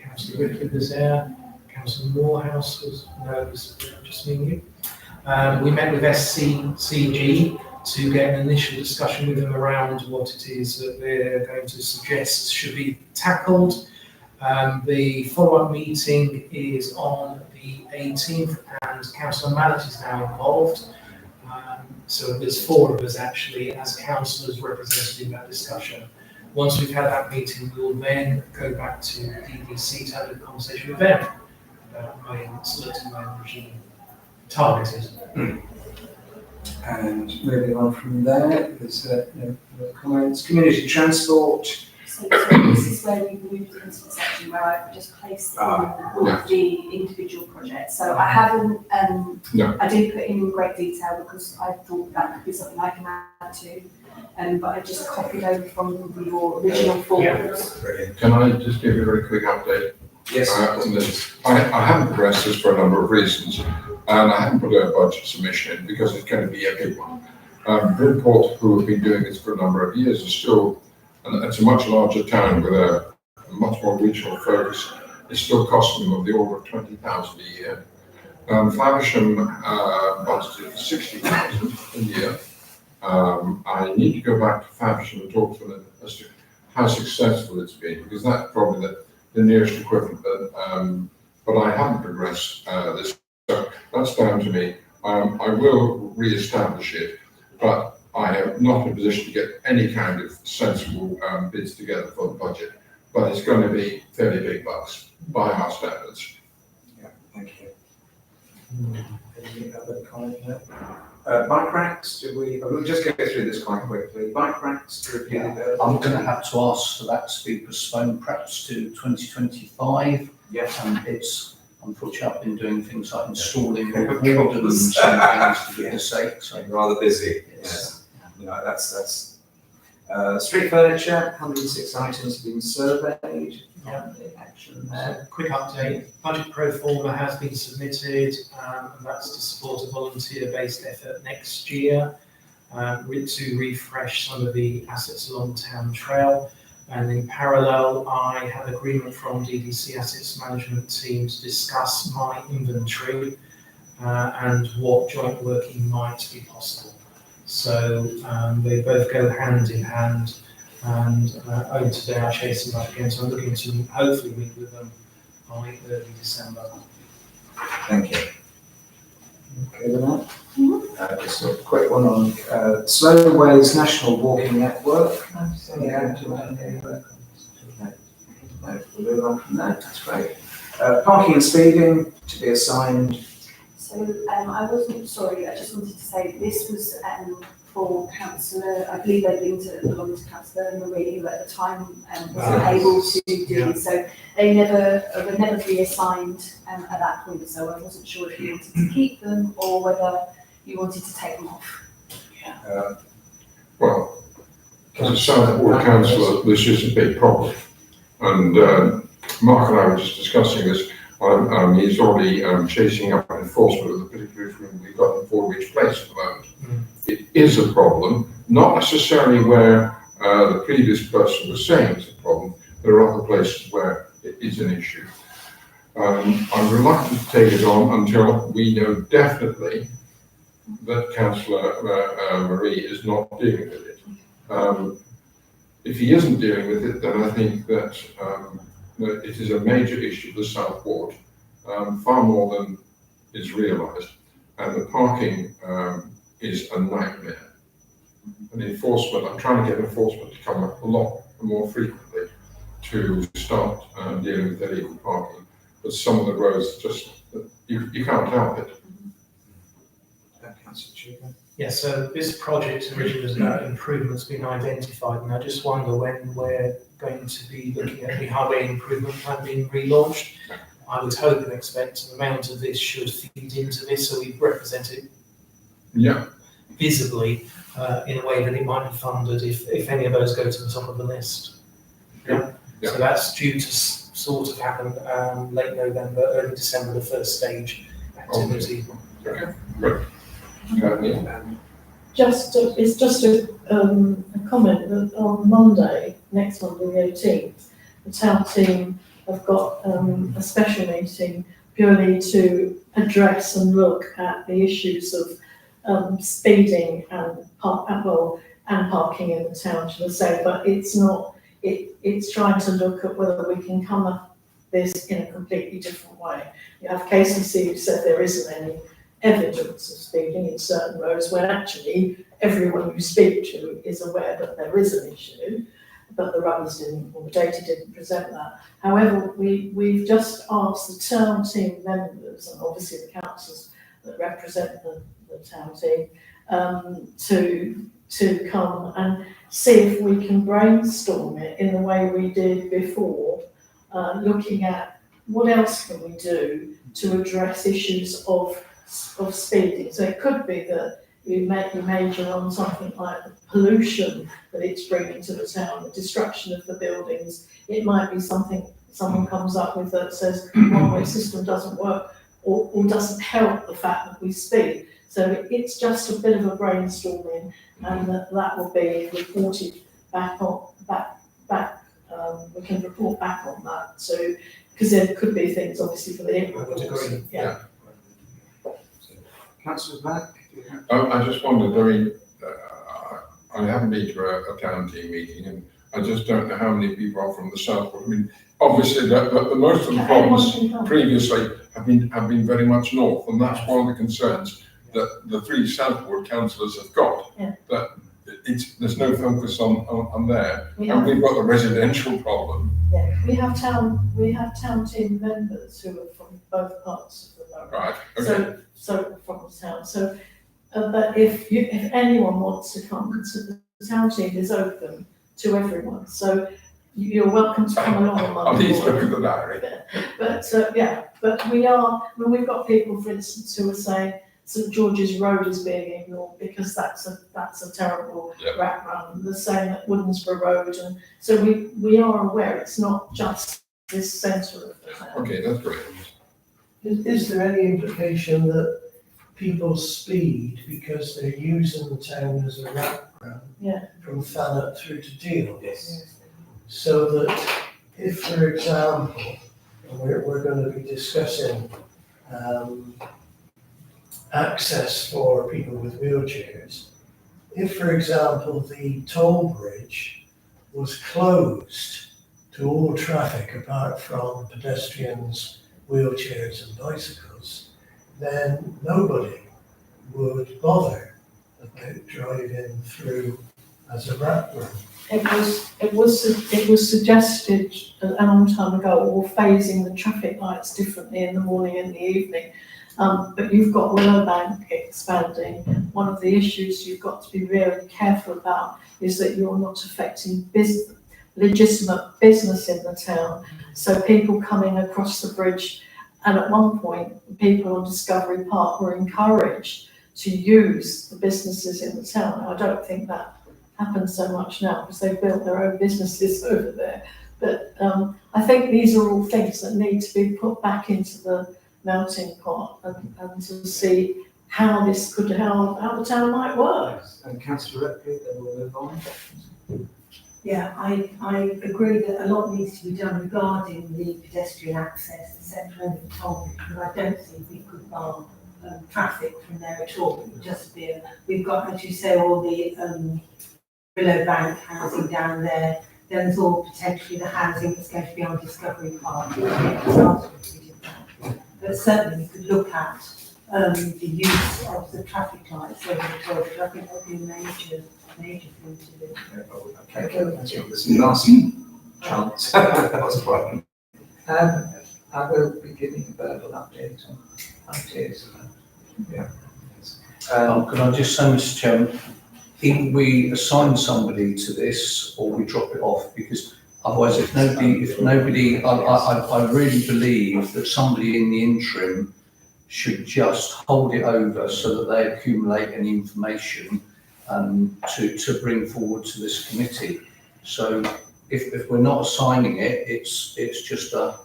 Councillor Ripley was there, Councillor Morehouse was just me and you. We met with SCCG to get an initial discussion with them around what it is that they're going to suggest should be tackled. The follow-up meeting is on the 18th, and Councillor Mallet is now involved. So there's 4 of us actually as councillors representing that discussion. Once we've had that meeting, we will then go back to DDC to have a conversation with them about selecting mowing regime targeted. And moving on from there, there's no comments. Community transport. So this is where we moved into the section where I've just placed in all of the individual projects. So I haven't, I didn't put in great detail because I thought that could be something I can add to. But I just copied over from your original forms. Brilliant. Can I just give you a very quick update? Yes. On this? I haven't progressed this for a number of reasons, and I haven't put a budget submission in because it's going to be a big one. Bridport, who have been doing this for a number of years, is still, and it's a much larger town with a much more regional focus, it's still costing them of the order of 20,000 a year. Faversham budgeted 60,000 a year. I need to go back to Faversham and talk to them as to how successful it's been, because that's probably the nearest equivalent. But I haven't progressed this, so that's down to me. I will re-establish it, but I am not in a position to get any kind of sensible bids together for the budget. But it's going to be fairly big bucks by our standards. Yeah, thank you. Any other comment there? Bike racks, we'll just go through this quite quickly. Bike racks, I'm going to have to ask for that to be postponed perhaps to 2025. Yes. It's unfortunately I've been doing things like installing wardens and things for goodness sake. So rather busy. Yes. No, that's street furniture, 106 items have been surveyed. Action there. Quick update, budget pro forma has been submitted, and that's to support a volunteer-based effort next year to refresh some of the assets along Town Trail. And in parallel, I have agreement from DDC Assets Management team to discuss my inventory and what joint working might be possible. So they both go hand in hand. And only today I chased them up again, so I'm looking to hopefully meet with them by early December. Thank you. Okay with that? Just a quick one on Slowways National Walking Network. No, we'll move on from that, that's great. Parking and speeding to be assigned. So I wasn't, sorry, I just wanted to say this was for Councillor, I believe they belonged to Councillor Marie, who at the time wasn't able to do, so they were never reassigned at that point, so I wasn't sure if you wanted to keep them or whether you wanted to take them off. Well, as a South Ward councillor, this is a big problem. And Mark and I were just discussing this. He's already chasing up enforcement of the particular room we've got in Fordwich Place at the moment. It is a problem, not necessarily where the previous person was saying it's a problem. There are other places where it is an issue. I'm reluctant to take it on until we know definitely that Councillor Marie is not dealing with it. If he isn't dealing with it, then I think that it is a major issue for the South Ward, far more than is realised. And the parking is a nightmare. And enforcement, I'm trying to get enforcement to come up a lot more frequently to start dealing with illegal parking. But some of the roads just, you can't help it. Yeah, so this project originally was about improvements being identified, and I just wonder when we're going to be looking at the highway improvement plan being relaunched. I would hope and expect an amount of this should feed into this, so we represent it Yeah, visibly in a way that it might be funded if any of those go to the top of the list. Yeah. So that's due to sort of happen late November, early December, the first stage activity. okay, great. Yeah. It's just a comment that on Monday, next Monday, the 18th, the town team have got a special meeting purely to address and look at the issues of speeding and parking in the town, shall I say, but it's not, it's trying to look at whether we can come at this in a completely different way. You have KCC who said there isn't any evidence of speeding in certain roads, when actually everyone you speak to is aware that there is an issue, but the runners didn't, or the data didn't present that. However, we've just asked the town team members, and obviously the councillors that represent the town team, to come and see if we can brainstorm it in the way we did before, looking at what else can we do to address issues of speeding. So it could be that you major on something like the pollution that it's bringing to the town, the destruction of the buildings. It might be something someone comes up with that says one-way system doesn't work or doesn't help the fact that we speed. So it's just a bit of a brainstorming, and that will be reported back on, we can report back on that. So, because there could be things obviously for the I would agree. Yeah. Councillor Black? I just wondered, I mean, I haven't been to a town team meeting, and I just don't know how many people are from the south. I mean, obviously, the most of the problems previously have been very much north, and that's one of the concerns that the three Southwood councillors have got. Yeah. That there's no focus on there, We and have, we've got the residential problem. yeah, we have town team members who are from both parts of the borough. Right. Okay. So from the town. So, but if anyone wants to come, the town team is open to everyone. So you're welcome to come along on I'll Monday need to look morning. at the diary. But yeah, but we've got people, for instance, who are saying St George's Road is being ignored because that's a terrible Yeah. rat run. They're saying that Woodensborough Road, and so we are aware it's not just this centre of the town. Okay, that's great. Is there any implication that people speed because they're using the town as a rat run? Yeah. From Thanet through to Deal? Yes. So that if, for example, and we're going to be discussing access for people with wheelchairs, if, for example, the toll bridge was closed to all traffic apart from pedestrians, wheelchairs and bicycles, then nobody would bother about driving through as a rat run. It was suggested a long time ago, or phasing the traffic lights differently in the morning and the evening. But you've got Willowbank expanding. One of the issues you've got to be really careful about is that you're not affecting legitimate business in the town. So people coming across the bridge, and at one point, people on Discovery Park were encouraged to use the businesses in the town. Now, I don't think that happens so much now because they've built their own businesses over there. But I think these are all things that need to be put back into the melting pot and to see how this could, how the town might work. And Councillor Ripley, then we'll move on. Yeah, I agree that a lot needs to be done regarding the pedestrian access, etc. and the toll bridge, but I don't think we could bar traffic from there at all. It would just be, we've got, as you say, all the Willowbank housing down there. Then there's all potentially the housing that's going to be on Discovery Park. But certainly we could look at the use of the traffic lights over the toll bridge. I think that would be a major thing to do. Okay, that's this last chance. That's right. I will be giving a verbal update on ideas. Yeah. Can I just say, Mr. Chairman, either we assign somebody to this or we drop it off, because otherwise if nobody, I really believe that somebody in the interim should just hold it over so that they accumulate any information to bring forward to this committee. So if we're not assigning it, it's just a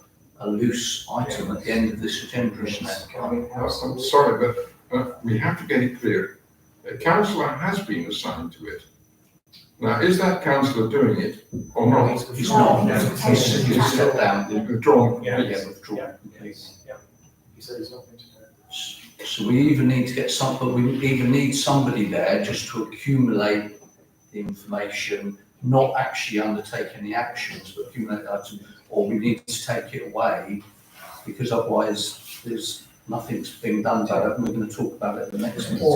loose item at the end of this agenda, isn't it? I'm sorry, but we have to get it clear. A councillor has been assigned to it. Now, is that councillor doing it or not? He's not, no, He's- he's stepped down. He's withdrawn. Yeah. Yeah, withdrawn Yeah. completely. He said he's not going to do it. So we either need to get we either need somebody there just to accumulate the information, not actually undertake any actions, but accumulate items, or we need to take it away, because otherwise there's nothing's being done about it, and we're going to talk about it at the next meeting.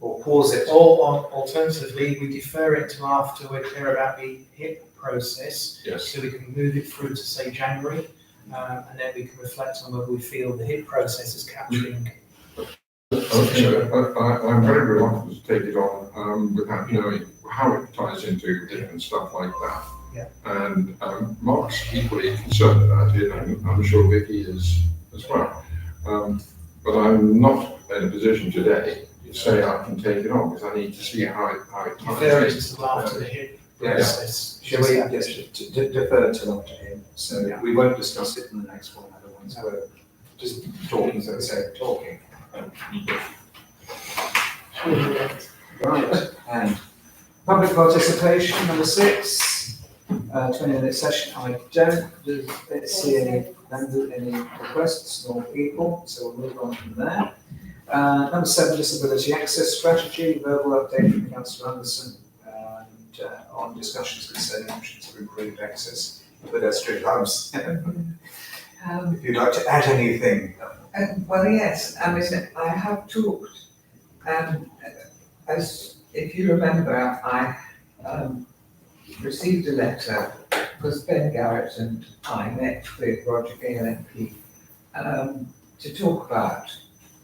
Or pause it. Or alternatively, we defer it till after we're clear about the HIP process, Yes. so we can move it through to say January, and then we can reflect on whether we feel the HIP process is capturing. Okay, I'm very reluctant to take it on without knowing how it ties into it and stuff like that. Yeah. And Mark's equally concerned about it, and I'm sure Vicky is as well. But I'm not in a position today to say I can take it on, because I need to see how it Defer it ties in. till after the HIP Yeah. process. Shall we, yes, defer till after him, so we won't discuss it in the next one, otherwise we're just talking for the sake of talking. Right, and public participation, number 6, 20-minute session, I don't see any requests nor people, so we'll move on from there. Number 7, disability access strategy, verbal update from Councillor Anderson, and on discussions concerning options for improved access to pedestrian homes. If you'd like to add anything. Well, yes, I mean, I have talked, as if you remember, I received a letter, because Ben Garrett and I met with Roger Gale MP to talk about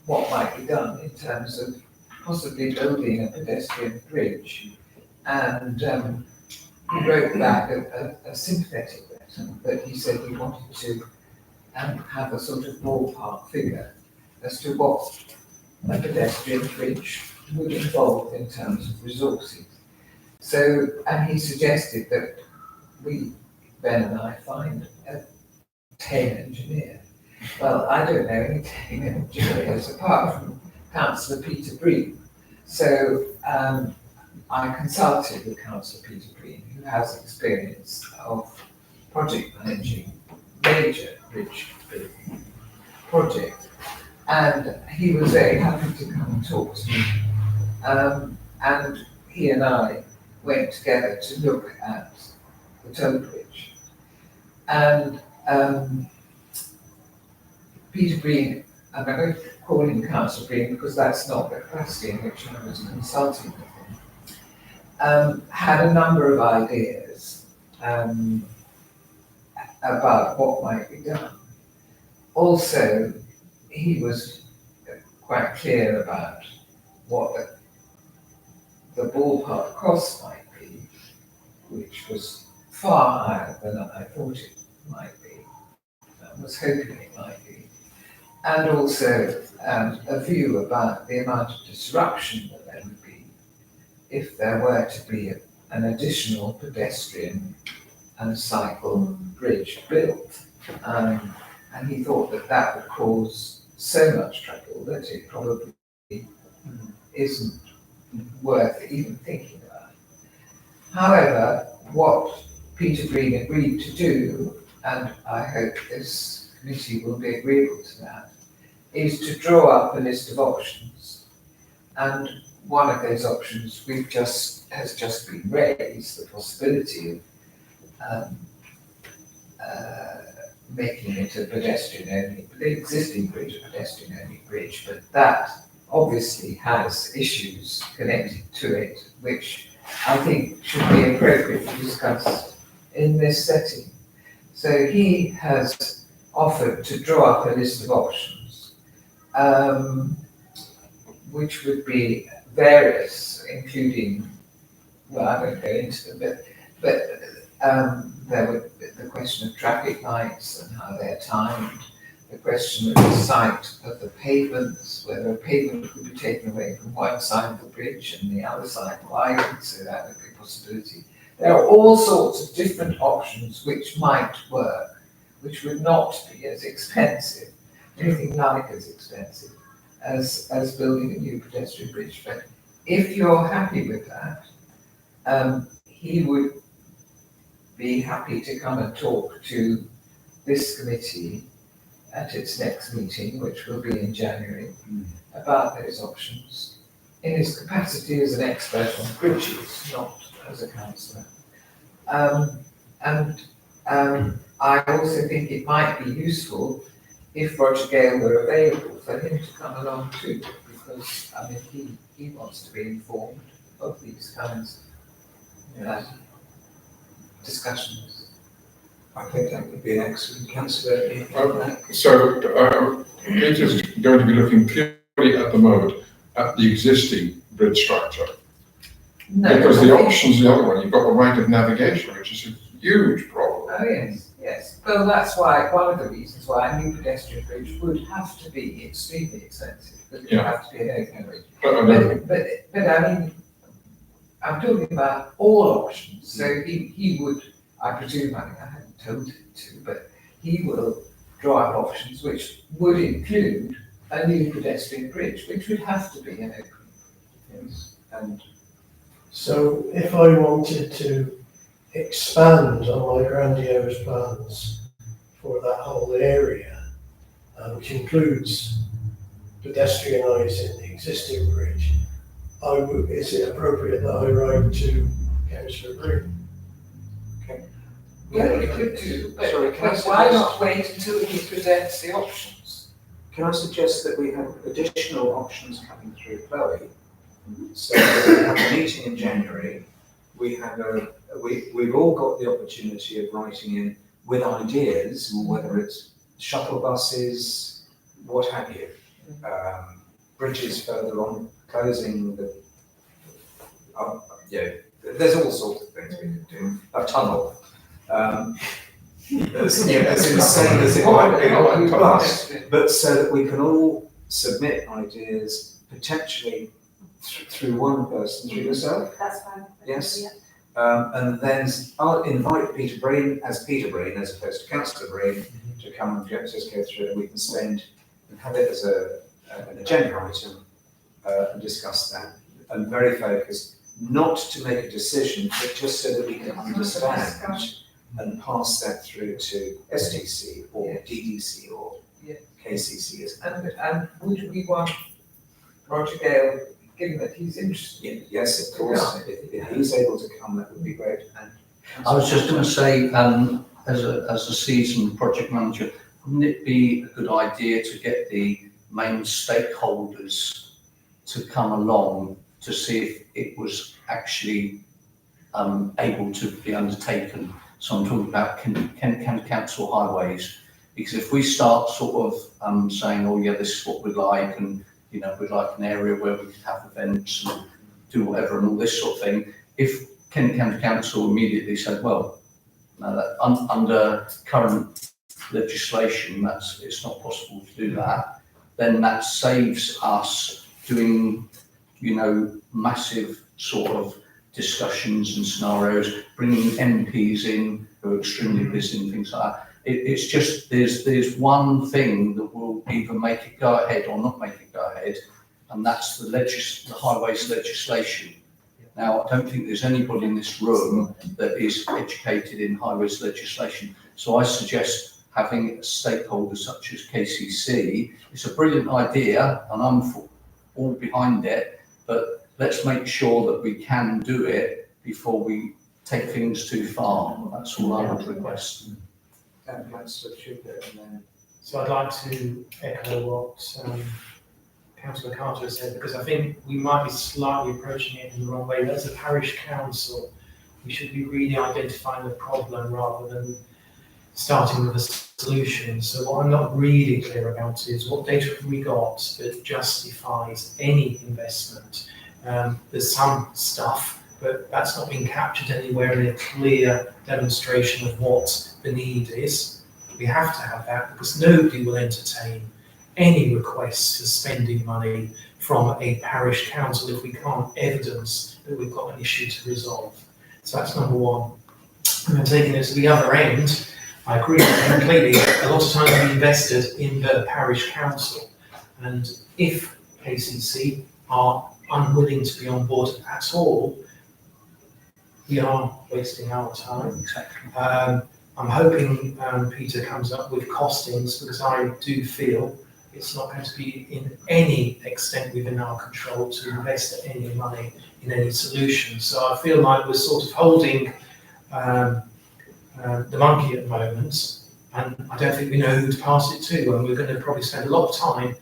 what might be done in terms of possibly building a pedestrian bridge. And he wrote back a sympathetic letter, but he said he wanted to have a sort of ballpark figure as to what a pedestrian bridge would involve in terms of resources. So, and he suggested that Ben and I, find a TAME engineer. Well, I don't know any TAME engineers apart from Councillor Peter Breen. So I consulted with Councillor Peter Breen, who has experience of project managing major bridge building project, and he was very happy to come and talk to me. And he and I went together to look at the toll bridge. And Peter Breen, I'm going to call him Councillor Breen because that's not the capacity in which I was consulting with him, had a number of ideas about what might be done. Also, he was quite clear about what the ballpark cost might be, which was far higher than I thought it might be, I was hoping it might be. And also a view about the amount of disruption that there would be if there were to be an additional pedestrian and cycle bridge built. And he thought that that would cause so much trouble that it probably isn't worth even thinking about. However, what Peter Breen agreed to do, and I hope this committee will be agreeable to that, is to draw up a list of options. And one of those options has just been raised, the possibility of making it a pedestrian-only, the existing bridge a pedestrian-only bridge, but that obviously has issues connected to it, which I think should be appropriately discussed in this setting. So he has offered to draw up a list of options, which would be various, including, well, I won't go into them, but there would be the question of traffic lights and how they're timed, the question of the site of the pavements, whether a pavement could be taken away from one side of the bridge and the other side widened, so that would be a possibility. There are all sorts of different options which might work, which would not be as expensive, anything like as expensive as building a new pedestrian bridge. But if you're happy with that, he would be happy to come and talk to this committee at its next meeting, which will be in January, about those options, in his capacity as an expert on bridges, not as a councillor. I also think it might be useful if Roger Gale were available for him to come along too, because I mean he wants to be informed of these kinds of discussions. I think that would be an excellent councillor. So Peter's going to be looking purely at the moment at the existing bridge structure. No, because the option's the other one, you've got the right of navigation, which is a huge problem. Oh, yes, yes. Well, that's why, one of the reasons why a new pedestrian bridge would have to be extremely expensive, because it would have to be an open bridge. But I mean, I'm talking about all options, so he would, I presume, I haven't told him to, but he will draw up options which would include a new pedestrian bridge, which would have to be an open bridge. Yes. And so if I wanted to expand on my grandiose plans for that whole area, which includes pedestrianising the existing bridge, is it appropriate that I write to Councillor Green? Well, you could do, but Sorry, can I why suggest- not wait until he presents the options? can I suggest that we have additional options coming through Chloe? So we have a meeting in January. We've all got the opportunity of writing in with ideas, whether it's shuttle buses, what have you, bridges further on, closing the, there's all sorts of things we could do. A tunnel. As insane as it might be, but so that we can all submit ideas potentially through one person, through yourself. That's fine. Yes. Yeah. And then I'll invite Peter Breen as opposed to Councillor Breen to come and just go through it, and we can spend and have it as an agenda item and discuss that. And very focused, not to make a decision, but just so that we can understand and pass that through to STC or DDC or KCC. And would we want Roger Gale, given that he's interested? Yes, of course. If he's able to come, that would be great. And I was just going to say, as a seasoned project manager, wouldn't it be a good idea to get the main stakeholders to come along to see if it was actually able to be undertaken? So I'm talking about Kent Council highways, because if we start sort of saying, oh yeah, this is what we'd like, and we'd like an area where we could have events and do whatever and all this sort of thing. If Kent County Council immediately said, well, no, that under current legislation, it's not possible to do that, then that saves us doing, massive sort of discussions and scenarios, bringing MPs in who are extremely busy and things like that. It's just, there's one thing that will either make it go ahead or not make it go ahead, and that's the highways legislation. Now, I don't think there's anybody in this room that is educated in highways legislation. So I suggest having a stakeholder such as KCC. It's a brilliant idea, and I'm all behind it, but let's make sure that we can do it before we take things too far. That's all I would request. So I'd like to echo what Councillor Carter said, because I think we might be slightly approaching it in the wrong way. As a parish council, we should be really identifying the problem rather than starting with a solution. So what I'm not really clear about is what data have we got that justifies any investment. There's some stuff, but that's not been captured anywhere in a clear demonstration of what the need is. We have to have that because nobody will entertain any requests for spending money from a parish council if we can't evidence that we've got an issue to resolve. So that's number one. And then taking it to the other end, I agree completely. A lot of time we invested in the parish council, and if KCC are unwilling to be on board at all, we are wasting our time. I'm hoping Peter comes up with costings, because I do feel it's not going to be in any extent within our control to invest any money in any solution. So I feel like we're sort of holding the monkey at the moment, and I don't think we know who to pass it to, and we're going to probably spend a lot of time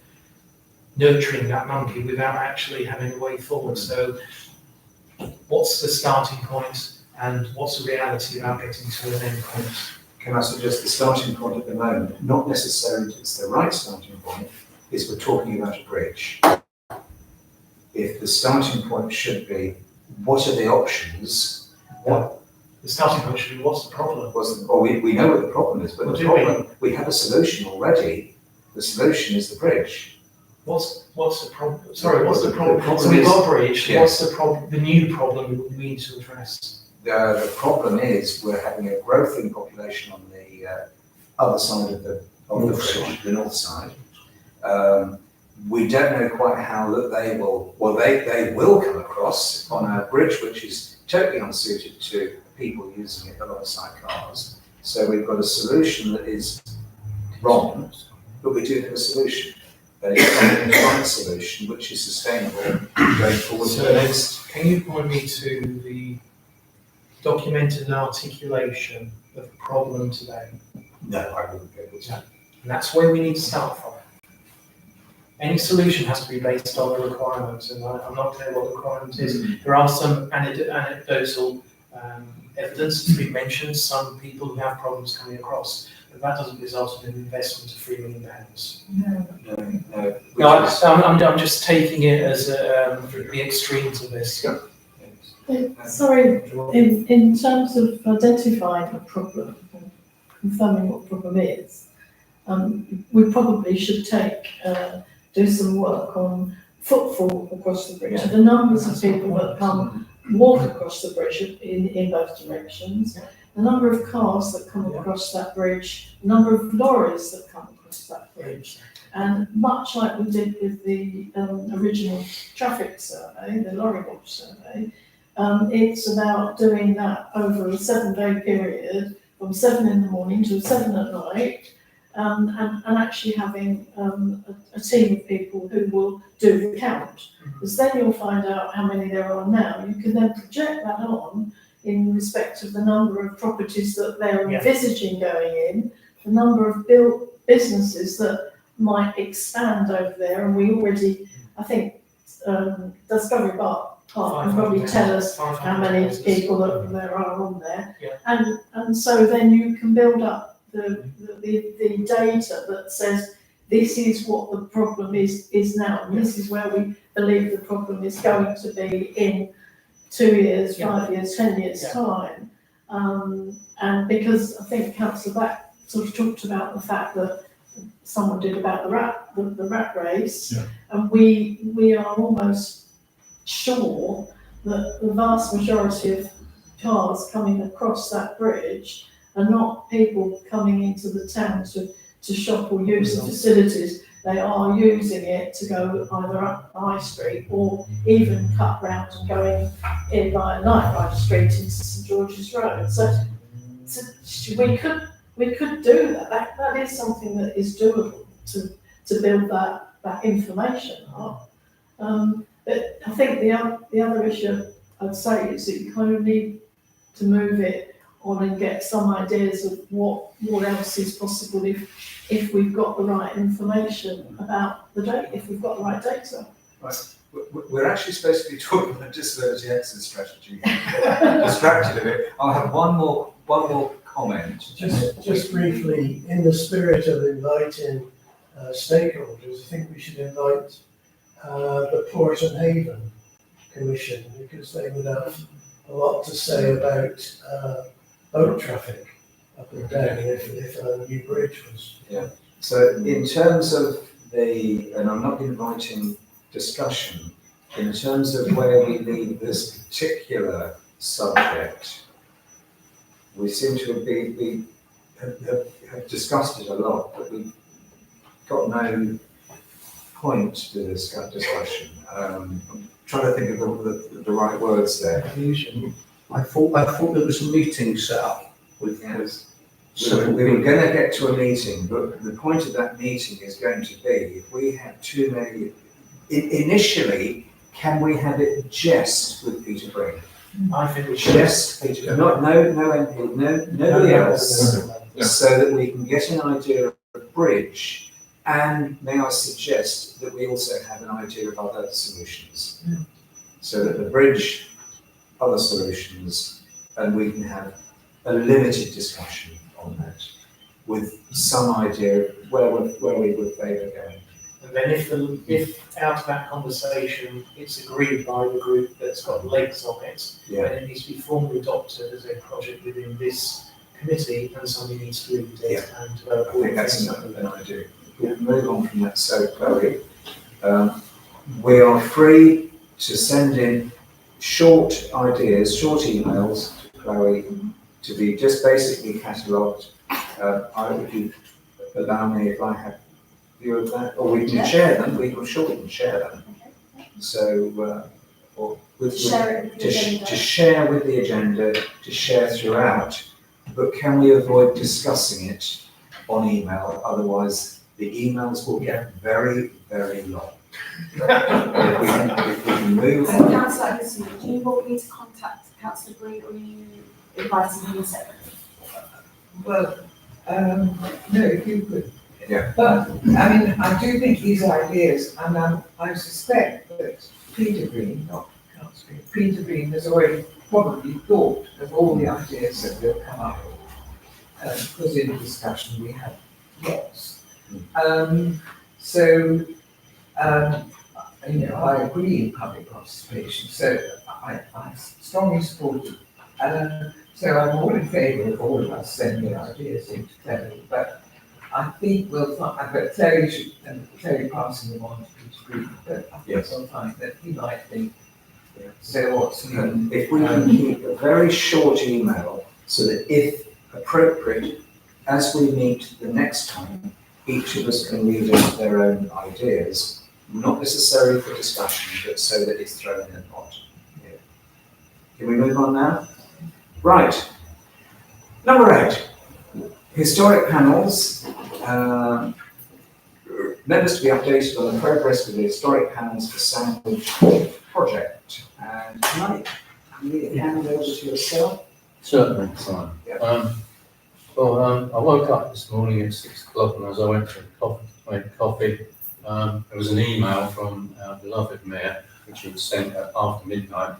nurturing that monkey without actually having a way forward. So what's the starting point, and what's the reality about getting to an end point? Can I suggest the starting point at the moment, not necessarily it's the right starting point, is we're talking about a bridge. If the starting point should be, what are the options? What The starting point should be, what's the problem? we know what the problem is, but Well, the do we? problem, we have a solution already. The solution is the bridge. What's the problem? Sorry, what's the problem? The problem So we've is- got a bridge. Yes. What's the problem? The new problem we need to address. The problem is we're having a growth in population on the other side of the bridge, the north side. We don't know quite how that they will come across on a bridge which is totally unsuited to people using it alongside cars. So we've got a solution that is wrong, but we do have a solution. But it's not the right solution, which is sustainable going forward to the next. Can you point me to the documented articulation of the problem today? No, I wouldn't be able to. And that's where we need to start from. Any solution has to be based on the requirements, and I'm not clear what the requirement is. There are some anecdotal evidence to be mentioned, some people who have problems coming across, but that doesn't result in an investment of £3 million. No. I'm just taking it as the extremes of this. Sorry, in terms of identifying a problem, and confirming what the problem is, we probably should do some work on footfall across the bridge. The numbers of people that come walk across the bridge in both directions, the number of cars that come across that bridge, the number of lorries that come across that bridge. And much like we did with the original traffic survey, the lorry watch survey, it's about doing that over a 7-day period, from 7 in the morning to 7 at night, and actually having a team of people who will do the count. Because then you'll find out how many there are now. You can then project that on in respect of the number of properties that they're envisaging going in, the number of built businesses that might expand over there, and we already, I think, Discovery Park can probably tell us how many people that there are on there. And so then you can build up the data that says this is what the problem is now, and this is where we believe the problem is going to be in 2 years, 5 years, 10 years time. And because I think Councillor Back sort of talked about the fact that someone did about the rat race, and we are almost sure that the vast majority of cars coming across that bridge are not people coming into the town to shop or use the facilities. They are using it to go either up the High Street or even cut round and going in by a night by the street into St George's Road. So we could do that. That is something that is doable to build that information up. But I think the other issue I'd say is that you kind of need to move it on and get some ideas of what else is possible if we've got the right information about the data, if we've got the right data. Right. We're actually supposed to be talking about disability exit strategy. Distracted a bit. I'll have one more comment. Just briefly, in the spirit of inviting stakeholders, I think we should invite the Port and Haven Commission, because they would have a lot to say about boat traffic up and down if a new bridge was. So in terms of and I'm not inviting discussion, in terms of where we leave this particular subject, we seem to have discussed it a lot, but we've got no point to this discussion. I'm trying to think of the right words there. I thought there was a meeting set up with We were going to get to a meeting, but the point of that meeting is going to be, if we have too many, initially, can we have it just with Peter Green? I think we should. Just Peter, no MP, nobody else, Yeah. so that we can get an idea of a bridge, and may I suggest that we also have an idea of other solutions? So that the bridge, other solutions, and we can have a limited discussion on that, with some idea of where we would favour going. And then if out of that conversation, it's agreed by the group that's got legs on it, then it needs to be formally adopted as a project within this committee, and somebody needs to lead it and develop. I think that's an idea. We'll move on from that. So, Chloe, we are free to send in short ideas, short emails to Chloe, to be just basically catalogued. If you allow me, if I have view of that, or we can share them, we can share them. So, or Share it with the agenda. to share with the agenda, to share throughout, but can we avoid discussing it on email? Otherwise, the emails will get very, very long. if we can move. Councillor Anderson, do you want me to contact Councillor Green, or are you inviting him separately? Well, no, if you could. Yeah. But, I mean, I do think these ideas, and I suspect that Peter Green, not Councillor Green, Peter Green has already probably thought of all the ideas that will come up. Because in discussion we have lots. I agree in public participation, so I strongly support it. So I'm all in favour of all of us sending ideas into Terry, but I think we'll find, but Terry passing them on to Peter Green, but I think we'll find that he might think, so what's new? If we can keep a very short email, so that if appropriate, as we meet the next time, each of us can read out their own ideas, not necessarily for discussion, but so that it's thrown in a pot. Can we move on now? Right. Number 8. Historic panels. Members to be updated on the progress with the historic panels for Sandwich project. And Mike, can you hand over to yourself? Certainly, Simon. Yeah. I woke up this morning at 6 o'clock, and as I went to make coffee, there was an email from our beloved mayor, which he was sent after midnight,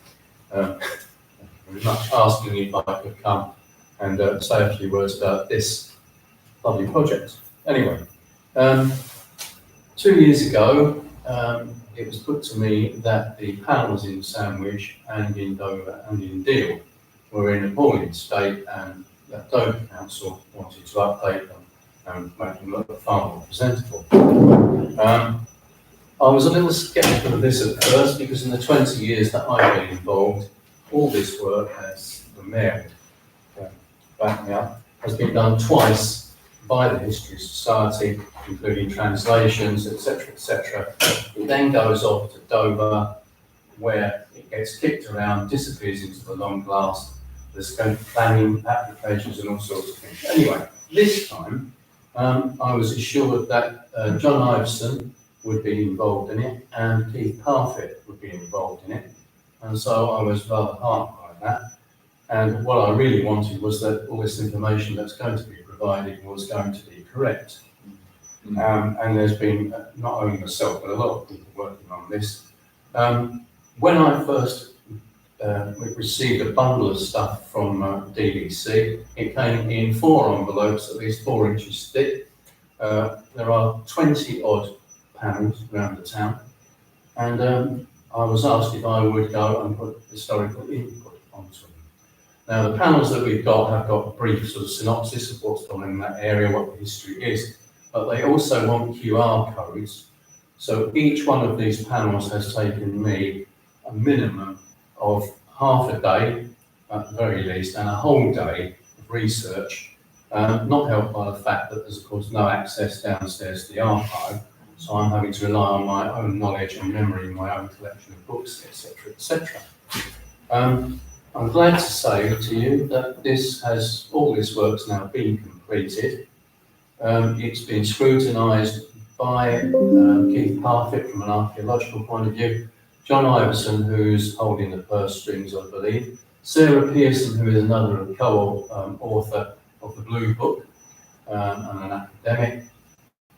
very much asking if I could come and say a few words about this lovely project. Anyway, 2 years ago, it was put to me that the panels in Sandwich and in Dover and in Deal were in an appalling state, and that Dover Council wanted to update them and make them look far more presentable. I was a little sceptical of this at first, because in the 20 years that I've been involved, all this work, as the mayor backed me up, has been done twice by the History Society, including translations, etc., etc. It then goes off to Dover, where it gets kicked around, disappears into the long glass. There's planning applications and all sorts of things. Anyway, this time I was assured that John Iveson would be involved in it, and Keith Parfitt would be involved in it. And so I was rather heartened by that. And what I really wanted was that all this information that's going to be provided was going to be correct. And there's been not only myself, but a lot of people working on this. When I first received a bundle of stuff from DDC, it came in 4 envelopes, at least 4 inches thick. There are 20 odd panels around the town, and I was asked if I would go and put historical input onto them. Now, the panels that we've got have got a brief sort of synopsis of what's gone on in that area, what the history is, but they also want QR codes. So each one of these panels has taken me a minimum of half a day, at the very least, and a whole day of research, not helped by the fact that there's of course no access downstairs to the archive, so I'm having to rely on my own knowledge and memory, my own collection of books, etc., etc. I'm glad to say to you that all this work's now been completed. It's been scrutinised by Keith Parfitt from an archaeological point of view, John Iverson, who's holding the purse strings, I believe, Sarah Pearson, who is another co-author of the Blue Book and an academic,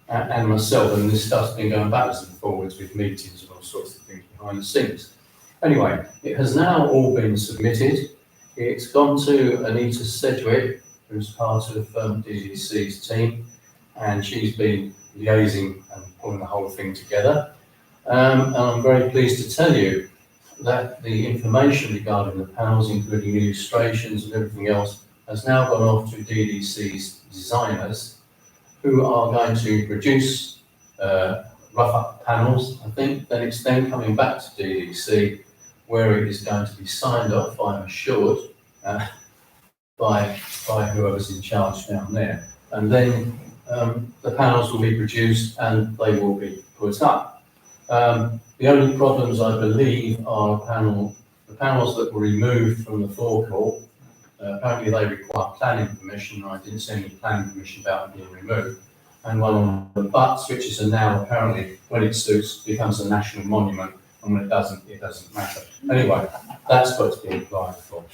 and myself, and this stuff's been going backwards and forwards with meetings and all sorts of things behind the scenes. Anyway, it has now all been submitted. It's gone to Anita Sedgwick, who's part of DDC's team, and she's been liaising and pulling the whole thing together. And I'm very pleased to tell you that the information regarding the panels, including illustrations and everything else, has now gone off to DDC's designers, who are going to produce rough-up panels, I think. Then it's then coming back to DDC, where it is going to be signed off, I'm assured, by whoever's in charge down there. And then the panels will be produced and they will be put up. The only problems, I believe, are the panels that were removed from the forecourt. Apparently they require planning permission. I didn't see any planning permission about them being removed. And one on the butts, which is now apparently, when it suits, becomes a national monument, and when it doesn't matter. Anyway, that's what's being applied for.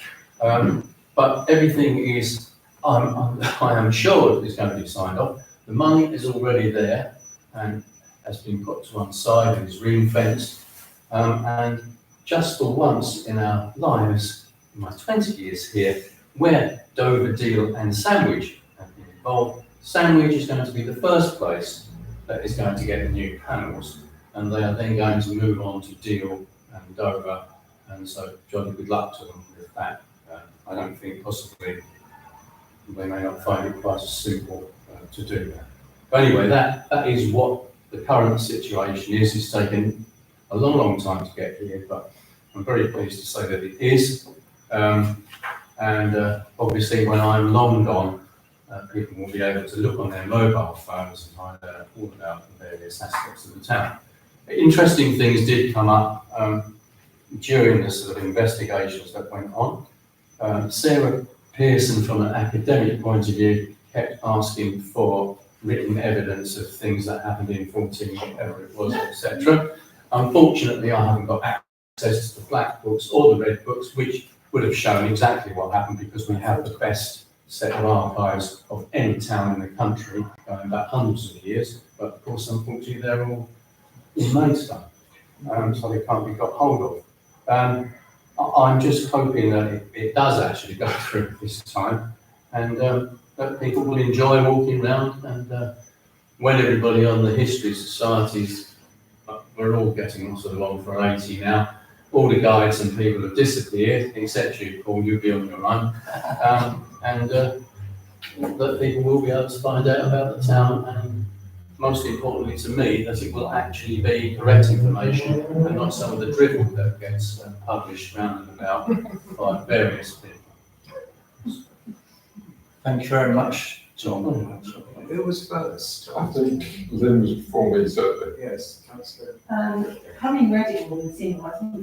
But everything is, I am sure, is going to be signed off. The money is already there and has been put to one side and is ring-fenced. And just for once in our lives, in my 20 years here, where Dover, Deal and Sandwich have been involved, Sandwich is going to be the first place that is going to get the new panels, and they are then going to move on to Deal and Dover, and so jolly good luck to them with that. I don't think possibly they may not find it quite as simple to do that. But anyway, that is what the current situation is. It's taken a long time to get here, but I'm very pleased to say that it is. Obviously, when I'm long gone, people will be able to look on their mobile phones and find out all about the various aspects of the town. Interesting things did come up during the sort of investigations that went on. Sarah Pearson, from an academic point of view, kept asking for written evidence of things that happened in 14, whatever it was, etc. Unfortunately, I haven't got access to the black books or the red books, which would have shown exactly what happened, because we have the best set of archives of any town in the country, going back hundreds of years. But of course, unfortunately, they're all in Maidstone, so they can't be got hold of. I'm just hoping that it does actually go through this time, and that people will enjoy walking around. And when everybody on the History Societies, we're all getting sort of on for 80 now, all the guides and people have disappeared, except you, Paul, you'll be on your own. That people will be able to find out about the town, and most importantly to me, that it will actually be correct information and not some of the drivel that gets published round and about by various people. Thank you very much, John. Who was first? I think Lynn was before me, certainly. Yes, Councillor. Having read it all and seen what I think